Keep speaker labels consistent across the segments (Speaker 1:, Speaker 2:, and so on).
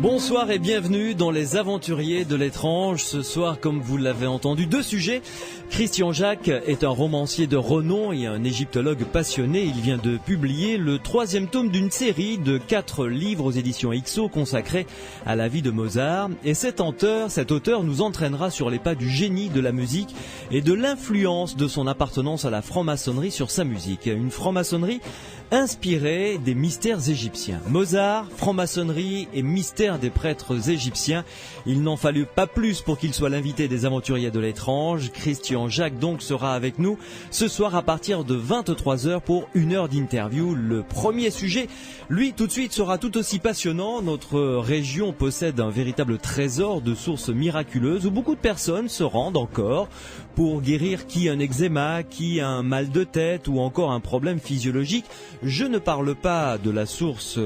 Speaker 1: Bonsoir et bienvenue dans Les Aventuriers de l'étrange. Ce soir, comme vous l'avez entendu, deux sujets. Christian Jacques est un romancier de renom et un égyptologue passionné. Il vient de publier le 3e tome d'une série de 4 livres aux éditions IXO consacrés à la vie de Mozart. Et cet auteur nous entraînera sur les pas du génie de la musique et de l'influence de son appartenance à la franc-maçonnerie sur sa musique. Une franc-maçonnerie inspirée des mystères égyptiens. Mozart, franc-maçonnerie et mystère des prêtres égyptiens. Il n'en fallut pas plus pour qu'il soit l'invité des Aventuriers de l'étrange. Christian Jacques donc sera avec nous ce soir à partir de 23h pour 1 heure d'interview. Le premier sujet, lui, tout de suite sera tout aussi passionnant. Notre région possède un véritable trésor de sources miraculeuses où beaucoup de personnes se rendent encore pour guérir qui un eczéma, qui un mal de tête ou encore un problème physiologique. Je ne parle pas de la source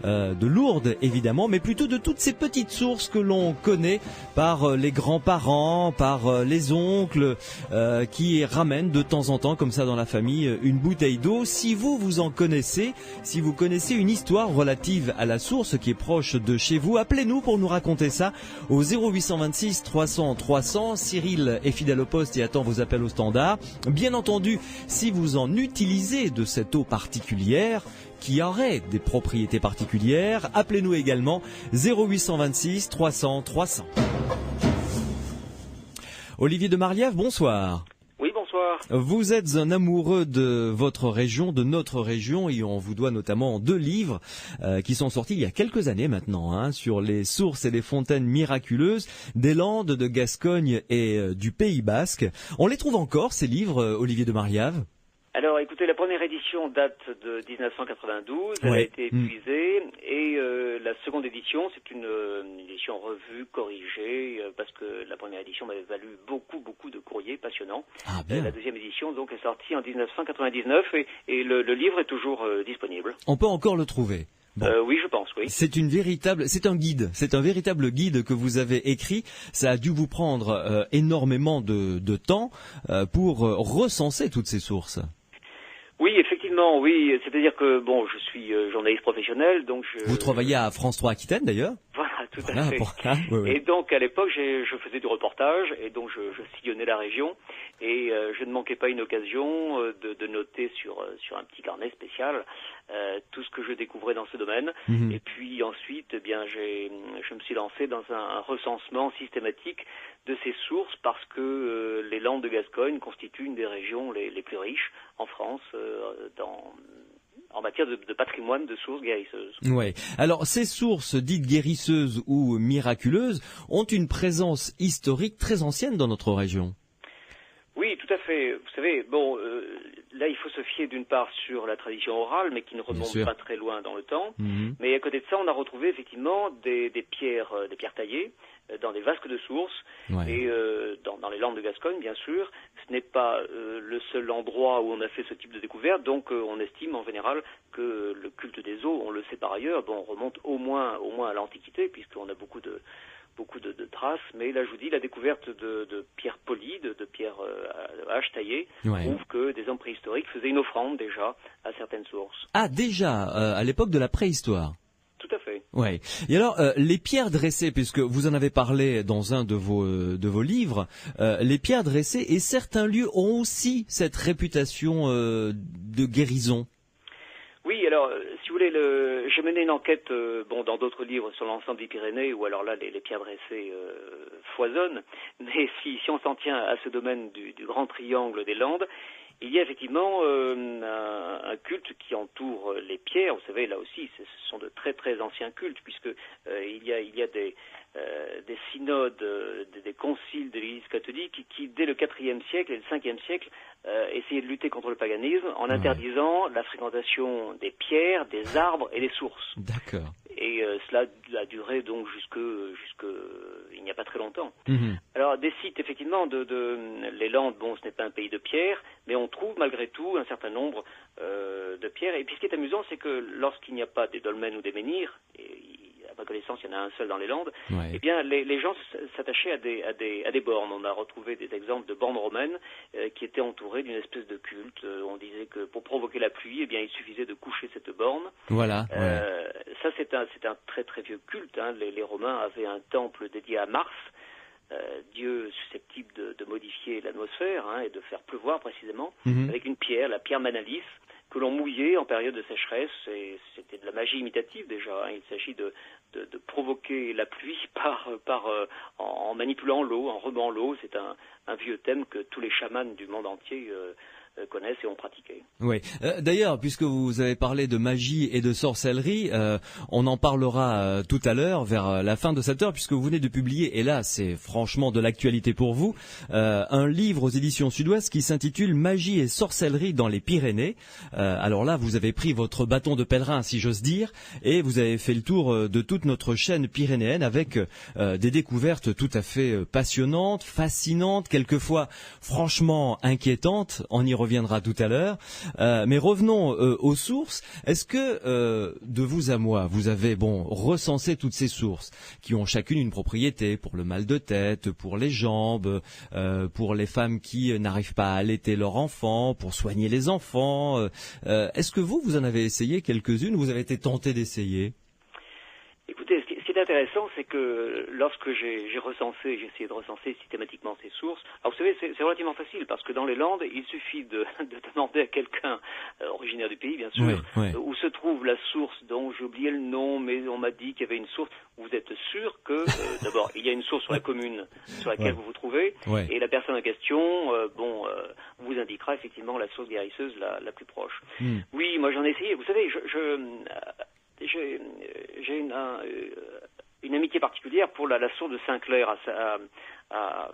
Speaker 1: de Lourdes évidemment, mais plutôt de toutes ces petites sources que l'on connaît par les grands-parents, par les oncles qui ramènent de temps en temps comme ça dans la famille une bouteille d'eau. Si vous en connaissez, si vous connaissez une histoire relative à la source qui est proche de chez vous, appelez-nous pour nous raconter ça au 0826 300 300. Cyril est fidèle au poste et attend vos appels au standard. Bien entendu, si vous en utilisez de cette eau particulière qui aurait des propriétés particulières, appelez-nous également 0826 300 300. Olivier de Marliève, bonsoir.
Speaker 2: Oui, bonsoir.
Speaker 1: Vous êtes un amoureux de votre région, de notre région, et on vous doit notamment 2 livres qui sont sortis il y a quelques années maintenant, sur les sources et les fontaines miraculeuses des Landes, de Gascogne et du Pays Basque. On les trouve encore, ces livres, Olivier de Marliève ?
Speaker 2: Alors, écoutez, la première édition date de 1992, elle a été épuisée, et la seconde édition, c'est une édition revue, corrigée, parce que la première édition m'avait valu beaucoup de courriers passionnants.
Speaker 1: Ah, bien.
Speaker 2: La deuxième édition, donc, est sortie en 1999, et le livre est toujours disponible.
Speaker 1: On peut encore le trouver. Bon.
Speaker 2: Oui, je pense, oui.
Speaker 1: C'est un véritable guide que vous avez écrit. Ça a dû vous prendre énormément de temps pour recenser toutes ces sources.
Speaker 2: Oui, effectivement, oui. C'est-à-dire que, bon, je suis journaliste professionnel, donc
Speaker 1: Vous travaillez à France 3 Aquitaine, d'ailleurs ?
Speaker 2: Voilà, tout à fait.
Speaker 1: Oui.
Speaker 2: Et donc, à l'époque, je faisais du reportage, et donc je sillonnais la région, et je ne manquais pas une occasion de noter sur un petit carnet spécial tout ce que je découvrais dans ce domaine. Mm-hmm. Et puis ensuite, eh bien, je me suis lancé dans un recensement systématique de ces sources, parce que les Landes de Gascogne constituent une des régions les plus riches en France en matière de patrimoine de sources guérisseuses.
Speaker 1: Ouais. Alors, ces sources dites guérisseuses ou miraculeuses ont une présence historique très ancienne dans notre région.
Speaker 2: Oui, tout à fait. Vous savez, bon, là, il faut se fier d'une part sur la tradition orale, mais qui ne remonte pas très loin dans le temps. Mm-hmm. Mais à côté de ça, on a retrouvé effectivement des pierres taillées dans des vasques de sources, et dans les Landes de Gascogne, bien sûr. Ce n'est pas le seul endroit où on a fait ce type de découverte, donc on estime en général que le culte des eaux, on le sait par ailleurs, remonte au moins à l'Antiquité, puisqu'on a beaucoup de traces, mais là je vous dis, la découverte de pierres polies, de pierres à hache taillées, prouve que des hommes préhistoriques faisaient une offrande déjà à certaines sources.
Speaker 1: Ah, déjà, à l'époque de la préhistoire.
Speaker 2: Tout à fait.
Speaker 1: Ouais. Et alors, les pierres dressées, puisque vous en avez parlé dans un de vos livres, les pierres dressées et certains lieux ont aussi cette réputation de guérison.
Speaker 2: Oui, alors, si vous voulez, j'ai mené une enquête, dans d'autres livres sur l'ensemble des Pyrénées, où alors là, les pierres dressées foisonnent. Mais si on s'en tient à ce domaine du grand triangle des Landes, il y a effectivement un culte qui entoure les pierres. Vous savez, là aussi, ce sont de très très anciens cultes, puisque il y a des synodes, des conciles de l'Église catholique qui, dès le IVe siècle et le Ve siècle, essayaient de lutter contre le paganisme en interdisant la fréquentation des pierres, des arbres et des sources.
Speaker 1: D'accord.
Speaker 2: Et cela a duré donc jusque il n'y a pas très longtemps. Mm-hmm. Alors des sites effectivement les Landes, ce n'est pas un pays de pierres, mais on trouve malgré tout un certain nombre de pierres. Et puis ce qui est amusant, c'est que lorsqu'il n'y a pas des dolmens ou des menhirs, à ma connaissance, il y en a un seul dans les Landes, eh bien les gens s'attachaient à des bornes. On a retrouvé des exemples de bornes romaines qui étaient entourées d'une espèce de culte. On disait que pour provoquer la pluie, eh bien il suffisait de coucher cette borne.
Speaker 1: Voilà.
Speaker 2: Ça c'est un très très vieux culte. Hein. Les Romains avaient un temple dédié à Mars, dieu susceptible de modifier l'atmosphère et de faire pleuvoir précisément, avec une pierre, la pierre Manalis, que l'on mouillait en période de sécheresse. Et c'était de la magie imitative déjà. Hein. Il s'agit de provoquer la pluie en manipulant l'eau, en remuant l'eau. C'est un vieux thème que tous les chamans du monde entier connaissent et ont pratiqué.
Speaker 1: Oui. D'ailleurs, puisque vous avez parlé de magie et de sorcellerie, on en parlera tout à l'heure, vers la fin de cette heure, puisque vous venez de publier, et là c'est franchement de l'actualité pour vous, un livre aux éditions Sud-Ouest qui s'intitule Magie et sorcellerie dans les Pyrénées. Alors là, vous avez pris votre bâton de pèlerin, si j'ose dire, et vous avez fait le tour de toute notre chaîne pyrénéenne avec des découvertes tout à fait passionnantes, fascinantes, quelquefois franchement inquiétantes. On y reviendra tout à l'heure. Mais revenons aux sources. Est-ce que, de vous à moi, vous avez recensé toutes ces sources qui ont chacune une propriété pour le mal de tête, pour les jambes, pour les femmes qui n'arrivent pas à allaiter leur enfant, pour soigner les enfants. Est-ce que vous en avez essayé quelques-unes? Vous avez été tenté d'essayer?
Speaker 2: Écoutez, ce qui est intéressant, c'est que lorsque j'ai essayé de recenser systématiquement ces sources. Alors vous savez, c'est relativement facile parce que dans les Landes, il suffit de demander à quelqu'un originaire du pays, bien sûr, où se trouve la source dont j'ai oublié le nom, mais on m'a dit qu'il y avait une source. Vous êtes sûr que d'abord il y a une source sur la commune sur laquelle vous vous trouvez, et la personne en question, vous indiquera effectivement la source guérisseuse la plus proche. Oui, moi j'en ai essayé. Vous savez, j'ai une amitié particulière pour la source de Saint-Clair à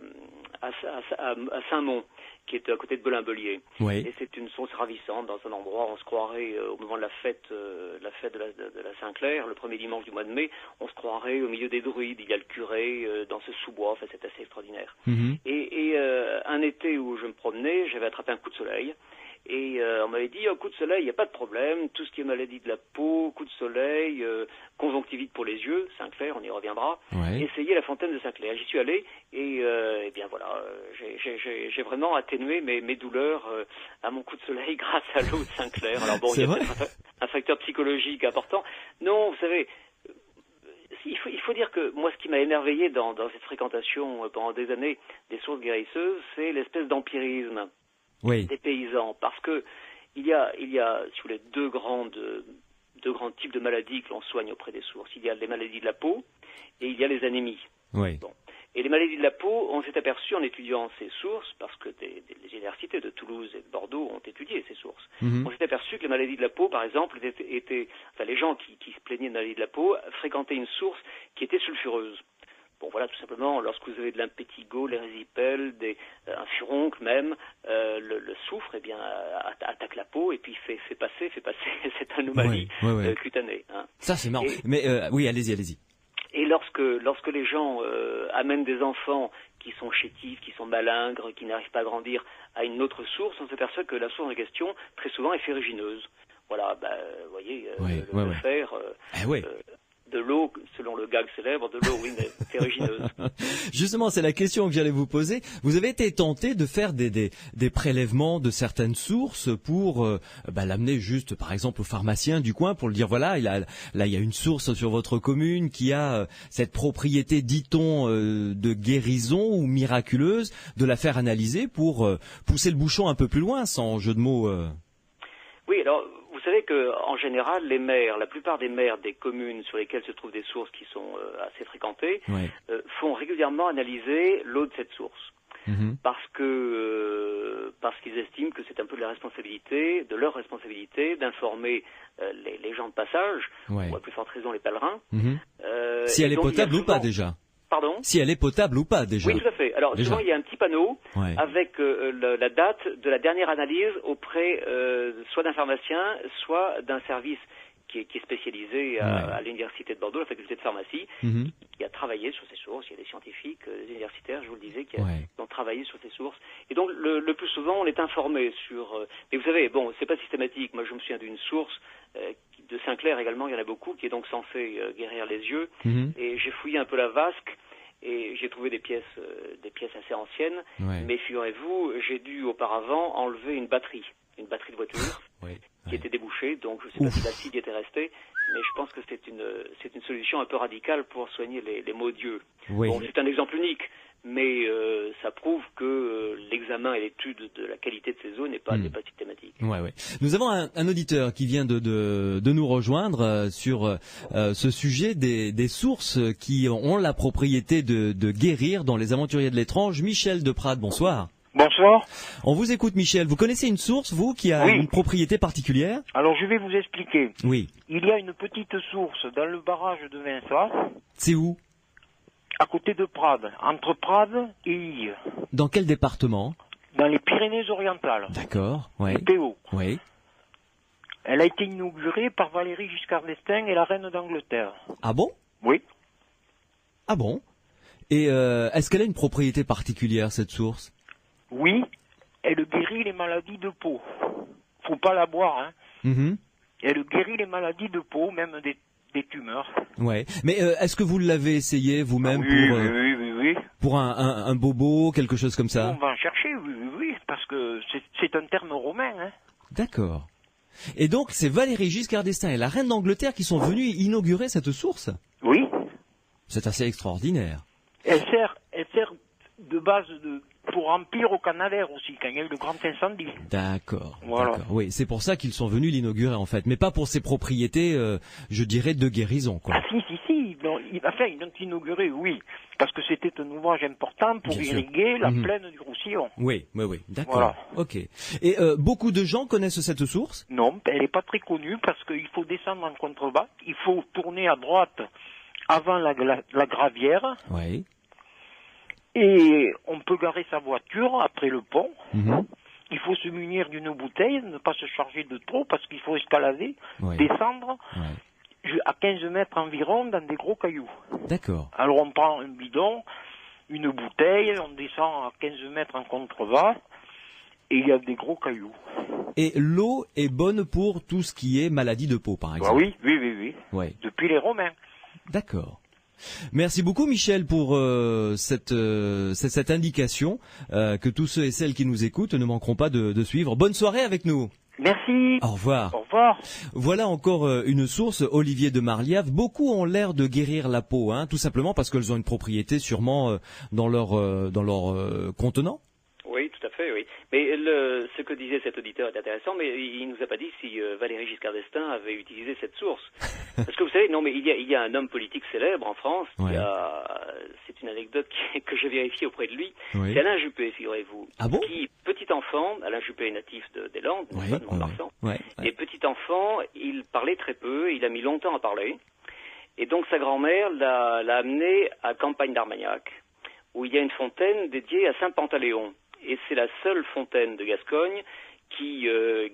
Speaker 2: Saint-Mont, qui est à côté de Belin-Bellier. Et c'est une source ravissante dans un endroit où on se croirait au moment de la fête de la Saint-Clair, le premier dimanche du mois de mai, on se croirait au milieu des druides. Il y a le curé dans ce sous-bois. Enfin, c'est assez extraordinaire. Et un été où je me promenais, j'avais attrapé un coup de soleil. Et on m'avait dit, coup de soleil, il n'y a pas de problème, tout ce qui est maladie de la peau, coup de soleil, conjonctivite pour les yeux, Saint-Clair, on y reviendra, essayez la fontaine de Saint-Clair. J'y suis allé et bien voilà, j'ai vraiment atténué mes douleurs à mon coup de soleil grâce à l'eau de Saint-Clair. Alors bon, il y a un facteur psychologique important. Non, vous savez, il faut dire que moi, ce qui m'a émerveillé dans cette fréquentation pendant des années des sources guérisseuses, c'est l'espèce d'empirisme des paysans, parce que il y a, si vous voulez, deux grands types de maladies que l'on soigne auprès des sources. Il y a les maladies de la peau et il y a les anémies. Et les maladies de la peau, on s'est aperçu en étudiant ces sources, parce que les universités de Toulouse et de Bordeaux ont étudié ces sources. On s'est aperçu que les maladies de la peau, par exemple, les gens qui se plaignaient de maladies de la peau fréquentaient une source qui était sulfureuse. Bon, voilà, tout simplement, lorsque vous avez de l'impétigo, l'érysipèle, un furoncle même, le soufre, attaque la peau et puis fait passer cette anomalie cutanée. Hein.
Speaker 1: Ça, c'est marrant. Mais oui, allez-y.
Speaker 2: Et lorsque les gens amènent des enfants qui sont chétifs, qui sont malingres, qui n'arrivent pas à grandir à une autre source, on s'aperçoit que la source en question, très souvent, est ferrugineuse. Voilà, vous voyez, le fer... de l'eau, selon le gag célèbre, de l'eau, mais ferrugineuse.
Speaker 1: Justement, c'est la question que j'allais vous poser. Vous avez été tenté de faire des prélèvements de certaines sources pour l'amener juste, par exemple, au pharmacien du coin pour le dire, voilà, il y a une source sur votre commune qui a cette propriété, dit-on, de guérison ou miraculeuse, de la faire analyser pour pousser le bouchon un peu plus loin, sans jeu de mots.
Speaker 2: Oui, alors... Vous savez qu'en général, la plupart des maires des communes sur lesquelles se trouvent des sources qui sont assez fréquentées, font régulièrement analyser l'eau de cette source. Parce qu'ils estiment que c'est un peu de leur responsabilité d'informer les gens de passage, ou à plus forte raison les pèlerins.
Speaker 1: Si elle est potable ou pas déjà.
Speaker 2: Pardon ?
Speaker 1: Si elle est potable ou pas, déjà.
Speaker 2: Oui, tout à fait. Alors, souvent, il y a un petit panneau avec la date de la dernière analyse auprès soit d'un pharmacien, soit d'un service qui est spécialisé à l'Université de Bordeaux, la faculté de pharmacie, qui a travaillé sur ces sources. Il y a des scientifiques, des universitaires, je vous le disais, qui ont travaillé sur ces sources. Et donc, le plus souvent, on est informé sur... mais vous savez, c'est pas systématique. Moi, je me souviens d'une source... de Saint-Clair également, il y en a beaucoup, qui est donc censé guérir les yeux. Et j'ai fouillé un peu la vasque et j'ai trouvé des pièces assez anciennes. Mais figurez-vous, j'ai dû auparavant enlever une batterie de voiture. qui était débouché, donc je ne sais pas si l'acide y était resté, mais je pense que c'est une solution un peu radicale pour soigner les maux d'yeux.
Speaker 1: Oui.
Speaker 2: Bon, c'est un exemple unique, mais ça prouve que l'examen et l'étude de la qualité de ces eaux n'est pas systématique.
Speaker 1: Ouais. Nous avons un auditeur qui vient de nous rejoindre sur ce sujet des sources qui ont la propriété de guérir dans les aventuriers de l'étrange. Michel de Prades, bonsoir.
Speaker 3: Bonsoir.
Speaker 1: On vous écoute, Michel. Vous connaissez une source, vous, qui a une propriété particulière?
Speaker 3: Alors, je vais vous expliquer.
Speaker 1: Oui.
Speaker 3: Il y a une petite source dans le barrage de Vincent.
Speaker 1: C'est où?
Speaker 3: À côté de Prades, entre Prades et Ille.
Speaker 1: Dans quel département?
Speaker 3: Dans les Pyrénées-Orientales.
Speaker 1: D'accord, oui.
Speaker 3: PO.
Speaker 1: Oui.
Speaker 3: Elle a été inaugurée par Valéry Giscard d'Estaing et la reine d'Angleterre.
Speaker 1: Ah bon?
Speaker 3: Oui.
Speaker 1: Ah bon? Et est-ce qu'elle a une propriété particulière, cette source?
Speaker 3: Oui, elle guérit les maladies de peau. Faut pas la boire, hein.
Speaker 1: Mm-hmm.
Speaker 3: Elle guérit les maladies de peau, même des tumeurs.
Speaker 1: Ouais. Mais est-ce que vous l'avez essayé vous-même
Speaker 3: oui.
Speaker 1: Pour un bobo, quelque chose comme ça?
Speaker 3: On va en chercher, oui, parce que c'est un terme romain, hein.
Speaker 1: D'accord. Et donc, c'est Valéry Giscard d'Estaing et la reine d'Angleterre qui sont venus inaugurer cette source?
Speaker 3: Oui.
Speaker 1: C'est assez extraordinaire.
Speaker 3: Elle sert de base pour remplir au canalaire aussi, quand il y a eu le grand incendie.
Speaker 1: D'accord.
Speaker 3: Voilà.
Speaker 1: D'accord. Oui, c'est pour ça qu'ils sont venus l'inaugurer en fait, mais pas pour ses propriétés, je dirais, de guérison, quoi.
Speaker 3: Ah si. Non, ils l'ont inauguré, oui, parce que c'était un ouvrage important pour irriguer la plaine du Roussillon.
Speaker 1: Oui. D'accord.
Speaker 3: Voilà.
Speaker 1: Ok. Et beaucoup de gens connaissent cette source?
Speaker 3: Non, elle n'est pas très connue parce qu'il faut descendre en contrebas, il faut tourner à droite avant la gravière.
Speaker 1: Oui.
Speaker 3: Et on peut garer sa voiture après le pont.
Speaker 1: Mm-hmm.
Speaker 3: Il faut se munir d'une bouteille, ne pas se charger de trop parce qu'il faut escalader, descendre à 15 mètres environ dans des gros cailloux.
Speaker 1: D'accord.
Speaker 3: Alors on prend un bidon, une bouteille, on descend à 15 mètres en contrebas et il y a des gros cailloux.
Speaker 1: Et l'eau est bonne pour tout ce qui est maladie de peau, par exemple?
Speaker 3: Oui.
Speaker 1: Ouais.
Speaker 3: Depuis les Romains.
Speaker 1: D'accord. Merci beaucoup Michel pour cette indication que tous ceux et celles qui nous écoutent ne manqueront pas de suivre. Bonne soirée avec nous.
Speaker 3: Merci.
Speaker 1: Au revoir.
Speaker 3: Au revoir.
Speaker 1: Voilà encore une source, Olivier de Marliave. Beaucoup ont l'air de guérir la peau, hein, tout simplement parce qu'elles ont une propriété sûrement dans leur contenant. Oui,
Speaker 2: tout à fait, oui. Mais ce que disait cet auditeur est intéressant, mais il nous a pas dit si Valéry Giscard d'Estaing avait utilisé cette source. Parce que vous savez, non, mais il y a un homme politique célèbre en France c'est une anecdote que j'ai vérifiée auprès de lui. Oui. C'est Alain Juppé, figurez-vous.
Speaker 1: Ah bon?
Speaker 2: Qui, petit enfant, Alain Juppé est natif des Landes, de Mont-de-Marsan. Et petit enfant, il parlait très peu, il a mis longtemps à parler. Et donc sa grand-mère l'a amené à Campagne d'Armagnac, où il y a une fontaine dédiée à Saint-Pantaléon. Et c'est la seule fontaine de Gascogne qui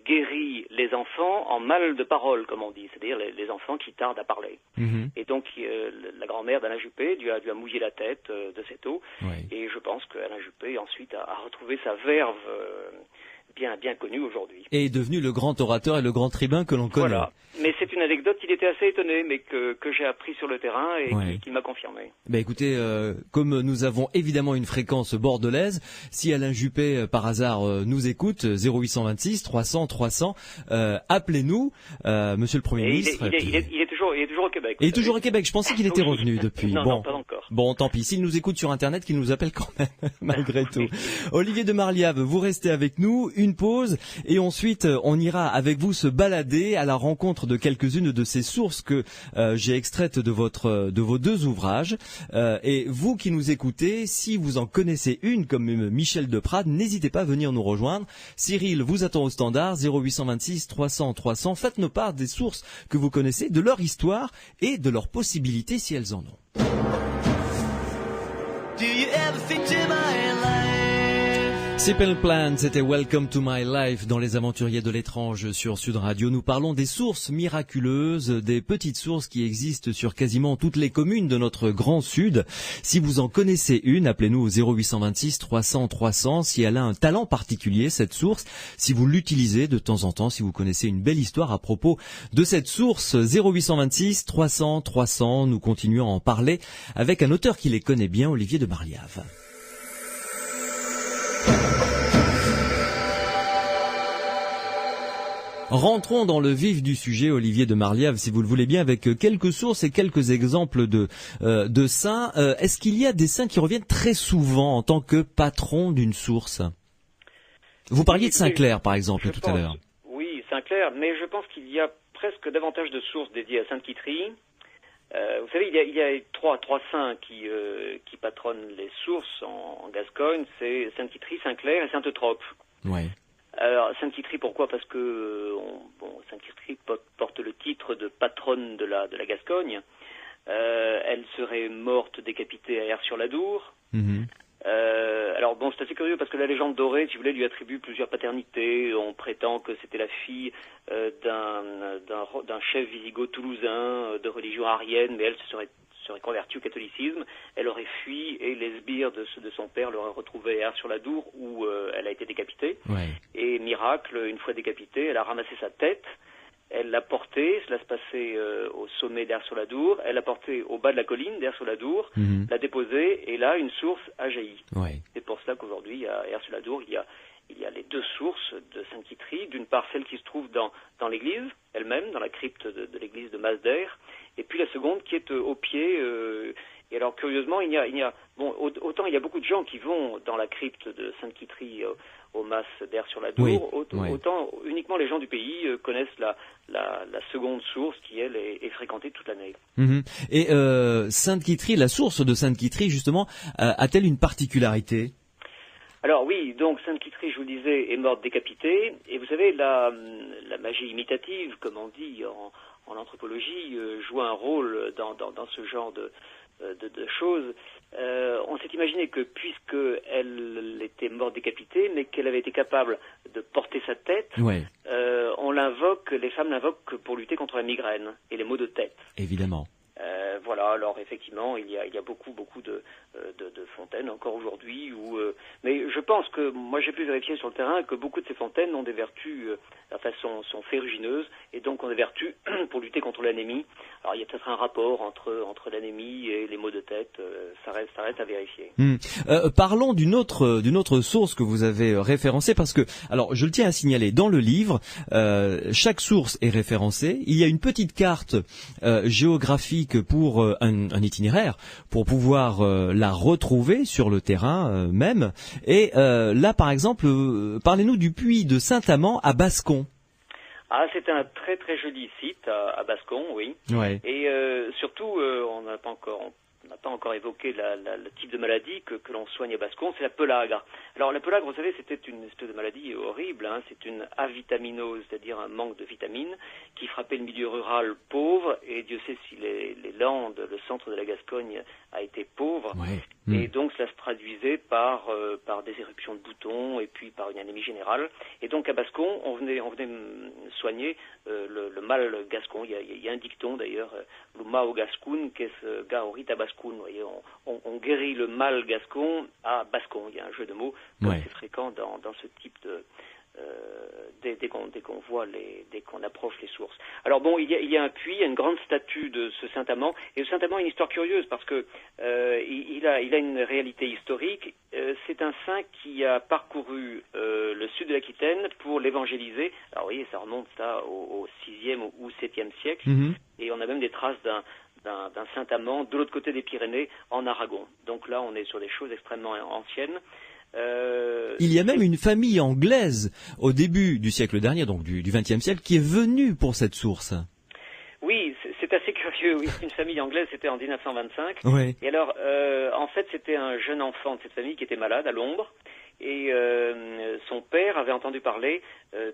Speaker 2: guérit les enfants en mal de parole, comme on dit, c'est-à-dire les enfants qui tardent à parler. Mm-hmm. Et donc la grand-mère d'Alain Juppé lui a mouillé la tête de cette eau, et je pense qu'Alain Juppé ensuite a retrouvé sa verve bien connue aujourd'hui. Et est devenu le grand orateur et le grand tribun que l'on connaît. Voilà. Mais c'est une anecdote, il était assez étonné, mais que j'ai appris sur le terrain et qui m'a confirmé. Écoutez, comme nous avons évidemment une fréquence bordelaise, si Alain Juppé par hasard nous écoute, 0826 300 300, appelez-nous, Monsieur le Premier ministre. Il est toujours au Québec. Il est toujours au Québec. Je pensais qu'il était revenu depuis. Non, pas encore. Bon, tant pis. S'il nous écoute sur Internet, qu'il nous appelle quand même, malgré tout. Olivier de Marliave, vous restez avec nous. Une pause et ensuite on ira avec vous se balader à la rencontre de quelques-unes de ces sources que j'ai extraites de vos deux ouvrages. Et vous qui nous écoutez, si vous en connaissez une comme Michel de Prades, n'hésitez pas à venir nous rejoindre. Cyril vous attend au standard 0826 300 300. Faites-nous part des sources que vous connaissez, de leur histoire et de leurs possibilités si elles en ont. Do you ever think to my life? Simple Plan, c'était Welcome to My Life dans Les Aventuriers de l'étrange sur Sud Radio. Nous parlons des sources miraculeuses, des petites sources qui existent sur quasiment toutes les communes de notre grand Sud. Si vous en connaissez une, appelez-nous au 0826 300 300. Si elle a un talent particulier, cette source, si vous l'utilisez de temps en temps, si vous connaissez une belle histoire à propos de cette source, 0826 300 300. Nous continuons à en parler avec un auteur qui les connaît bien, Olivier de Marliave.
Speaker 1: Rentrons dans le vif du sujet, Olivier de Marliave, si vous le voulez bien, avec quelques sources et quelques exemples de saints. Est-ce qu'il y a des saints qui reviennent très souvent en tant que patron d'une source? Vous parliez de Saint-Clair, par exemple, tout à l'heure.
Speaker 2: Oui, Saint-Clair, mais je pense qu'il y a presque davantage de sources dédiées à Sainte-Quitterie. Vous savez, il y a trois saints qui patronnent les sources en Gascogne, c'est Sainte-Quitterie, Saint-Clair et Sainte-Eutrope.
Speaker 1: Ouais.
Speaker 2: Alors, Sainte-Quitterie, pourquoi? Parce que Sainte-Quitterie porte le titre de patronne de la Gascogne. Elle serait morte décapitée à Aire-sur-la-Dour.
Speaker 1: Mm-hmm.
Speaker 2: Alors bon, c'est assez curieux parce que la légende dorée, si vous voulez, lui attribue plusieurs paternités. On prétend que c'était la fille d'un chef wisigoth toulousain de religion arienne, mais elle se serait convertie au catholicisme. Elle aurait fui et les sbires de son père l'auraient retrouvée à Aire-sur-la-Dour où elle a été décapitée.
Speaker 1: Ouais.
Speaker 2: Et miracle, une fois décapitée, elle a ramassé sa tête. Elle l'a portée, cela se passait au sommet d'Aire-sur-la-Dour, elle l'a portée au bas de la colline d'Aire-sur-la-Dour, l'a déposée, et là, une source a jailli.
Speaker 1: Ouais.
Speaker 2: C'est pour cela qu'aujourd'hui, à Aire-sur-la-Dour, il y a les deux sources de Sainte-Quitterie. D'une part, celle qui se trouve dans l'église elle-même, dans la crypte de l'église de Masdère, et puis la seconde qui est au pied. Et alors, curieusement, autant il y a beaucoup de gens qui vont dans la crypte de Sainte-Quitterie au mas d'Aire-sur-la-Dour, autant uniquement les gens du pays connaissent la seconde source qui, elle, est fréquentée toute l'année.
Speaker 1: Mm-hmm. Et Sainte-Quitterie, la source de Sainte-Quitterie, justement, a-t-elle une particularité?
Speaker 2: Alors oui, donc Sainte-Quitterie, je vous le disais, est morte décapitée. Et vous savez, la magie imitative, comme on dit en anthropologie, joue un rôle dans ce genre de choses. On s'est imaginé que puisqu'elle était morte décapitée, mais qu'elle avait été capable de porter sa tête,
Speaker 1: ouais.
Speaker 2: Les femmes l'invoquent pour lutter contre la migraine et les maux de tête.
Speaker 1: Évidemment.
Speaker 2: Voilà, alors effectivement, il y a beaucoup de fontaines encore aujourd'hui. Mais je pense que, moi j'ai pu vérifier sur le terrain, que beaucoup de ces fontaines ont des vertus, sont ferrugineuses, et donc ont des vertus pour lutter contre l'anémie. Alors il y a peut-être un rapport entre l'anémie et les maux de tête, ça reste à vérifier.
Speaker 1: Parlons d'une autre source que vous avez référencée, parce que, alors je le tiens à signaler, dans le livre, chaque source est référencée. Il y a une petite carte géographique pour un itinéraire, pour pouvoir la retrouver sur le terrain même. Et là, par exemple, parlez-nous du puits de Saint-Amand à Bascon.
Speaker 2: Ah, c'est un très très joli site à Bascon, oui.
Speaker 1: Ouais.
Speaker 2: Et surtout, on n'a pas encore évoqué le type de maladie que l'on soigne à Bascon, c'est la pelagre. Alors la pelagre, vous savez, c'était une espèce de maladie horrible, hein. C'est une avitaminose, c'est-à-dire un manque de vitamines, qui frappait le milieu rural pauvre, et Dieu sait si les Landes, le centre de la Gascogne, a été pauvre.
Speaker 1: Ouais.
Speaker 2: Et donc cela se traduisait par des éruptions de boutons et puis par une anémie générale. Et donc à Bascon, on venait soigner le mal gascon. Il y a un dicton d'ailleurs, le mao gascun, qu'est-ce gaorita bascun. Vous voyez, on guérit le mal gascon à Bascon. Il y a un jeu de mots comme c'est fréquent dans ce type de dès qu'on approche les sources. Alors bon, il y a un puits, il y a une grande statue de ce Saint-Amand, et le Saint-Amand a une histoire curieuse parce que il a une réalité historique. C'est un saint qui a parcouru le sud de l'Aquitaine pour l'évangéliser. Alors vous voyez, ça remonte au 6e ou 7e siècle, et on a même des traces d'un Saint-Amand de l'autre côté des Pyrénées, en Aragon. Donc là, on est sur des choses extrêmement anciennes.
Speaker 1: Il y a même une famille anglaise au début du siècle dernier, donc du XXe siècle, qui est venue pour cette source.
Speaker 2: Oui, c'est assez curieux. Oui, une famille anglaise, c'était en 1925.
Speaker 1: Ouais.
Speaker 2: Et alors, en fait, c'était un jeune enfant de cette famille qui était malade à Londres. Et son père avait entendu parler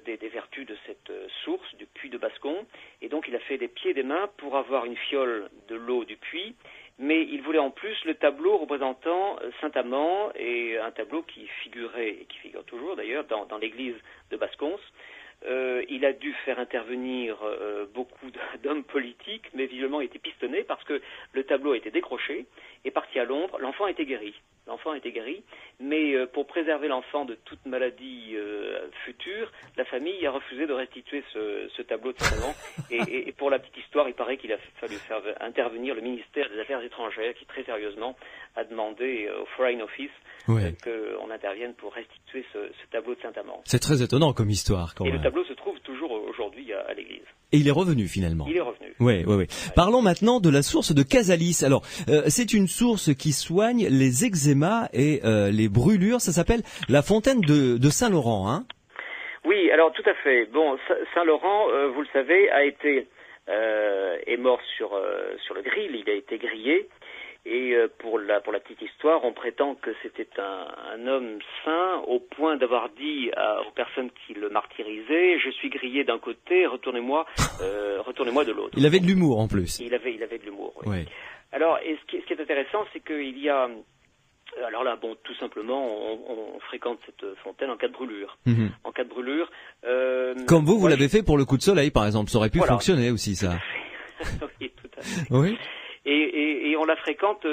Speaker 2: des vertus de cette source, du puits de Bascon. Et donc, il a fait des pieds et des mains pour avoir une fiole de l'eau du puits. Mais il voulait en plus le tableau représentant Saint-Amand, et un tableau qui figurait, et qui figure toujours d'ailleurs, dans l'église de Bascons. Il a dû faire intervenir beaucoup d'hommes politiques, mais visiblement il était pistonné parce que le tableau a été décroché et parti à Londres. L'enfant a été guéri. l'enfant a été guéri, mais pour préserver l'enfant de toute maladie future, la famille a refusé de restituer ce tableau de Saint-Amand. Et pour la petite histoire, il paraît qu'il a fallu faire intervenir le ministère des Affaires étrangères, qui très sérieusement a demandé au Foreign Office qu'on intervienne pour restituer ce tableau de Saint-Amand.
Speaker 1: C'est très étonnant comme histoire, quand même.
Speaker 2: Et le tableau se trouve toujours aujourd'hui à l'église.
Speaker 1: Et il est revenu finalement.
Speaker 2: Il est revenu.
Speaker 1: Oui. Parlons maintenant de la source de Casalis. Alors, c'est une source qui soigne les eczémas et les brûlures. Ça s'appelle la fontaine de Saint-Laurent, hein?
Speaker 2: Oui, alors tout à fait. Bon, Saint-Laurent, vous le savez, est mort sur le grill. Il a été grillé. Et pour la petite histoire, on prétend que c'était un homme saint au point d'avoir dit aux personnes qui le martyrisaient: je suis grillé d'un côté, retournez-moi de l'autre.
Speaker 1: Il avait de l'humour en plus.
Speaker 2: Il avait de l'humour. Oui. Alors, et ce qui est intéressant, c'est qu'il y a, alors là, bon, tout simplement, on fréquente cette fontaine en cas de brûlure. Mm-hmm. En cas de brûlure.
Speaker 1: Comme vous l'avez fait pour le coup de soleil, par exemple, ça aurait pu fonctionner aussi, ça.
Speaker 2: Oui, tout à fait.
Speaker 1: Oui.
Speaker 2: Et on la fréquente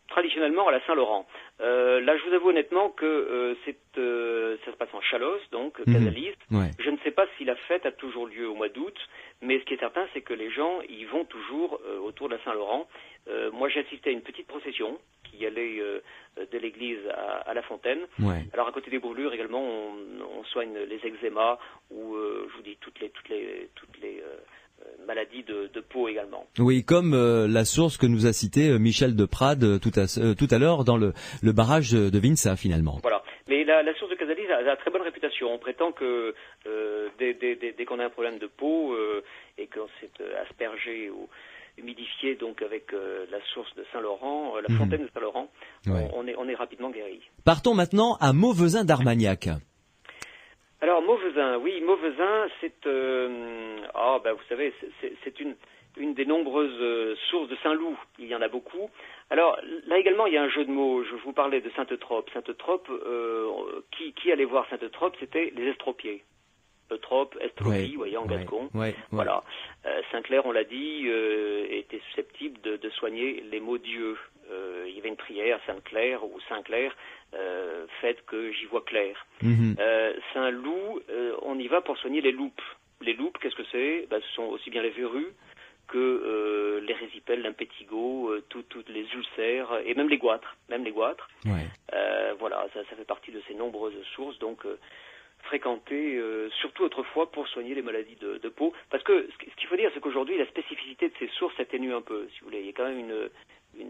Speaker 2: traditionnellement à la Saint-Laurent. Là, je vous avoue honnêtement que ça se passe en Chalosse, donc Casalis. Ouais. Je ne sais pas si la fête a toujours lieu au mois d'août, mais ce qui est certain, c'est que les gens y vont toujours autour de la Saint-Laurent. Moi, j'ai assisté à une petite procession qui allait de l'église à la fontaine. Ouais. Alors, à côté des brûlures également, on soigne les eczémas ou, je vous dis, toutes les maladies de peau également.
Speaker 1: Oui, comme la source que nous a citée Michel de Prade tout à l'heure dans le barrage de Vinça finalement.
Speaker 2: Voilà. Mais la source de Casalis a très bonne réputation. On prétend que dès qu'on a un problème de peau et qu'on s'est aspergé ou humidifié donc avec la source de Saint-Laurent, la fontaine de Saint-Laurent, on est rapidement guéri.
Speaker 1: Partons maintenant à Mauvezin d'Armagnac.
Speaker 2: Alors Mauvezin, c'est vous savez, c'est une des nombreuses sources de Saint-Loup. Il y en a beaucoup. Alors là également, il y a un jeu de mots. Je vous parlais de Sainte-Eutrope. Sainte-Eutrope, qui allait voir Sainte-Eutrope, c'était les estropiés. Eutrope, estropie, vous voyez, en gascon. Voilà. Saint-Clair, on l'a dit, était susceptible de soigner les maux d'yeux. Il y avait une prière, Sainte-Claire ou Saint-Clair, faites que j'y vois clair. Mm-hmm. Saint-Loup, on y va pour soigner les loupes. Les loupes, qu'est-ce que c'est? Ce sont aussi bien les verrues que les résipelles, l'impétigo, toutes les ulcères et même les goitres. Ouais. Voilà, ça fait partie de ces nombreuses sources, donc fréquentées surtout autrefois pour soigner les maladies de peau. Parce que ce qu'il faut dire, c'est qu'aujourd'hui, la spécificité de ces sources atténue un peu, si vous voulez. Il y a quand même une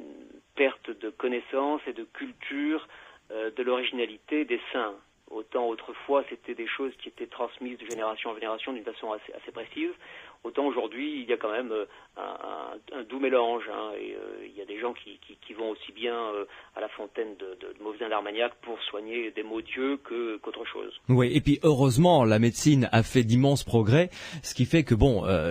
Speaker 2: perte de connaissances et de culture de l'originalité des saints. Autant autrefois, c'était des choses qui étaient transmises de génération en génération d'une façon assez précise. Autant aujourd'hui, il y a quand même un doux mélange. Et il y a des gens qui vont aussi bien à la fontaine de Mauvezin d'Armagnac pour soigner des maux d'yeux qu'autre chose.
Speaker 1: Oui, et puis heureusement, la médecine a fait d'immenses progrès, ce qui fait que